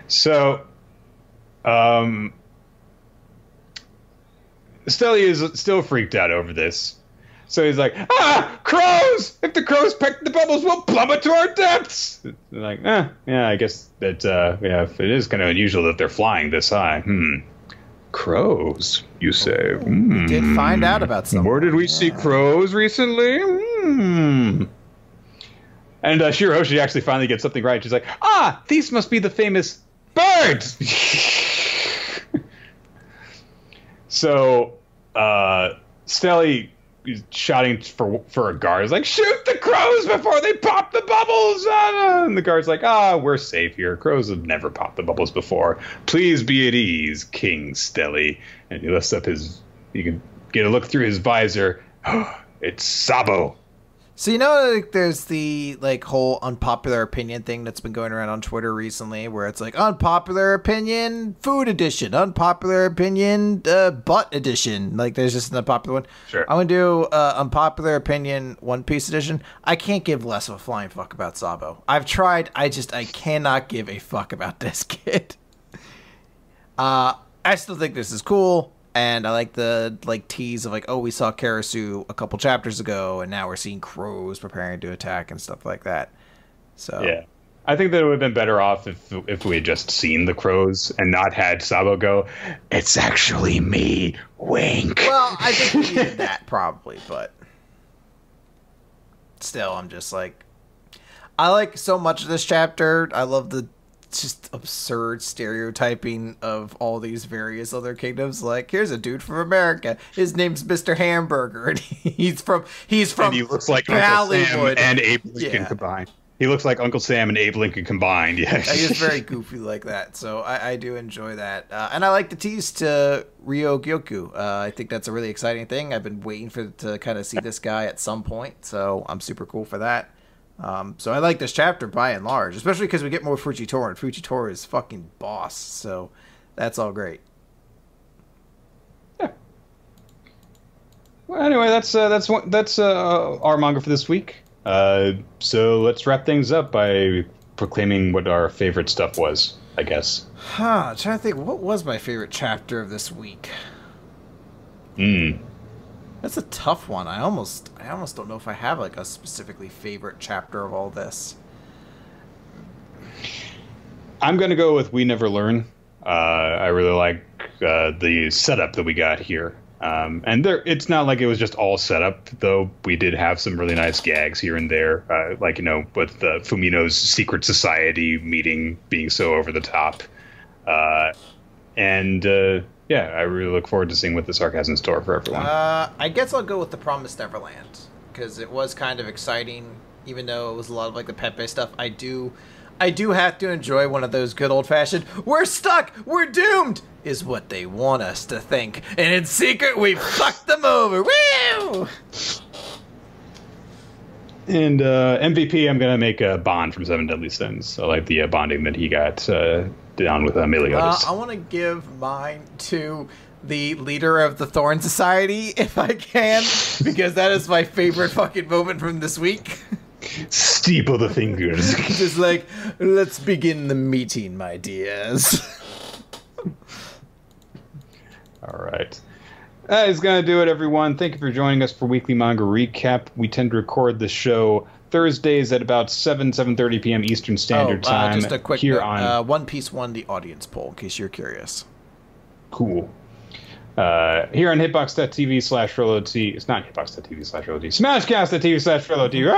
So Stelly is still freaked out over this. So he's like, crows! If the crows peck the bubbles, we'll plummet to our depths! They're like, yeah, I guess that, if it is kind of unusual that they're flying this high. Crows, you say? We did find out about something. Where did we see crows recently? And Shirahoshi actually finally gets something right. She's like, these must be the famous birds! So, Stelly is shouting for a guard. He's like, shoot the crows before they pop the bubbles! And the guard's like, we're safe here. Crows have never popped the bubbles before. Please be at ease, King Stelly. And he lifts up you can get a look through his visor. It's Sabo. So, like, there's the, like, whole unpopular opinion thing that's been going around on Twitter recently, where it's like, unpopular opinion, food edition, unpopular opinion, butt edition. Like, there's just an unpopular one. Sure. I'm going to do unpopular opinion, One Piece edition. I can't give less of a flying fuck about Sabo. I've tried. I cannot give a fuck about this kid. I still think this is cool. And I like the tease of we saw Karasu a couple chapters ago, and now we're seeing crows preparing to attack and stuff like that. So yeah, I think that it would have been better off if we had just seen the crows and not had Sabo go, "It's actually me, wink." Well, I think we needed that probably, but still, I'm just like, I like so much of this chapter. I love the just absurd stereotyping of all these various other kingdoms. Like, here's a dude from America. His name's Mr. Hamburger, and he's from and he looks like Hollywood. Uncle Sam and Abe Lincoln combined. He looks like Uncle Sam and Abe Lincoln combined. Yeah, he's very goofy like that. So I do enjoy that, and I like the tease to Ryo Gyoku. I think that's a really exciting thing. I've been waiting to kind of see this guy at some point, so I'm super cool for that. So I like this chapter by and large, especially because we get more Fujitora, and Fujitora is fucking boss, so that's all great. Yeah. Well, anyway, that's our manga for this week. So let's wrap things up by proclaiming what our favorite stuff was, I guess. I'm trying to think, what was my favorite chapter of this week? That's a tough one. I almost don't know if I have a specifically favorite chapter of all this. I'm gonna go with We Never Learn. I really like the setup that we got here. And it's not like it was just all set up, though. We did have some really nice gags here and there, with Fumino's secret society meeting being so over the top. Yeah, I really look forward to seeing what this arc has in store for everyone. I guess I'll go with the Promised Neverland, because it was kind of exciting, even though it was a lot of the Pepe stuff. I do have to enjoy one of those good old-fashioned, we're stuck, we're doomed, is what they want us to think. And in secret, we fucked them over. Woo! And MVP, I'm going to make a Bond from Seven Deadly Sins. I like the bonding that he got down with Meliodas. I want to give mine to the leader of the Thorn Society, if I can, because that is my favorite fucking moment from this week. Steeple the fingers. Just like, let's begin the meeting, my dears. All right. That is going to do it, everyone. Thank you for joining us for Weekly Manga Recap. We tend to record the show Thursdays at about 7:30 p.m. Eastern Standard Time. Just a quick here note. on One Piece won the audience poll, in case you're curious. Cool. Here on hitbox.tv/RoloT. It's not hitbox.tv/RoloT. Smashcast.tv/RoloT.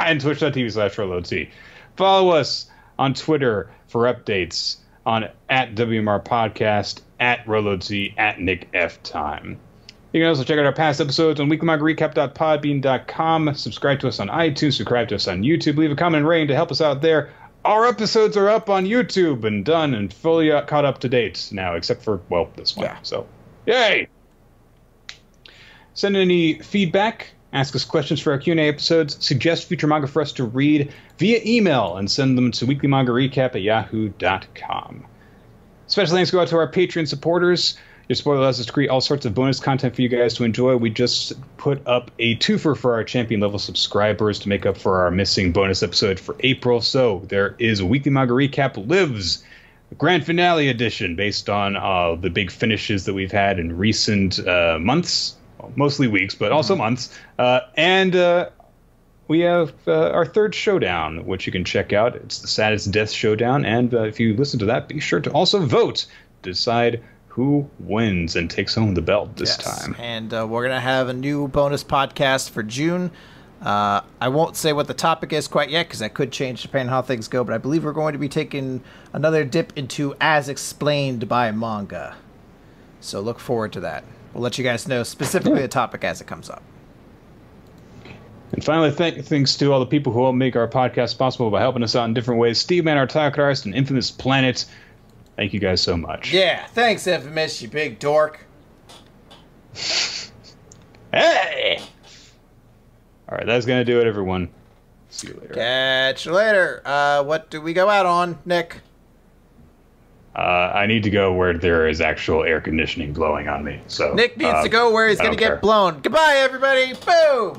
And twitch.tv/RoloT. Follow us on Twitter for updates on @WMR Podcast, @RoloT, @NickFTime. You can also check out our past episodes on weeklymangarecap.podbean.com. Subscribe to us on iTunes. Subscribe to us on YouTube. Leave a comment and rating to help us out there. Our episodes are up on YouTube and done and fully caught up to date now, except for, well, this one. Yeah. So, yay! Send any feedback. Ask us questions for our Q&A episodes. Suggest future manga for us to read via email and send them to weeklymangarecap@yahoo.com. Special thanks go out to our Patreon supporters. Your support allows us to create all sorts of bonus content for you guys to enjoy. We just put up a twofer for our champion level subscribers to make up for our missing bonus episode for April. So there is Weekly Manga Recap lives grand finale edition based on the big finishes that we've had in recent months, well, mostly weeks, but also months. And we have our third showdown, which you can check out. It's the Saddest Death Showdown. And if you listen to that, be sure to also vote to decide who wins and takes home the belt this time. And we're going to have a new bonus podcast for June. I won't say what the topic is quite yet because that could change depending on how things go, but I believe we're going to be taking another dip into As Explained by Manga. So look forward to that. We'll let you guys know specifically the topic as it comes up. And finally, thanks to all the people who help make our podcast possible by helping us out in different ways. Steve Man, our title artist, and Infamous Planet. Thank you guys so much. Yeah, thanks, Infamous, you big dork. Hey! All right, that's going to do it, everyone. See you later. Catch you later. What do we go out on, Nick? I need to go where there is actual air conditioning blowing on me. So Nick needs to go where he's going to get blown. Goodbye, everybody. Boom!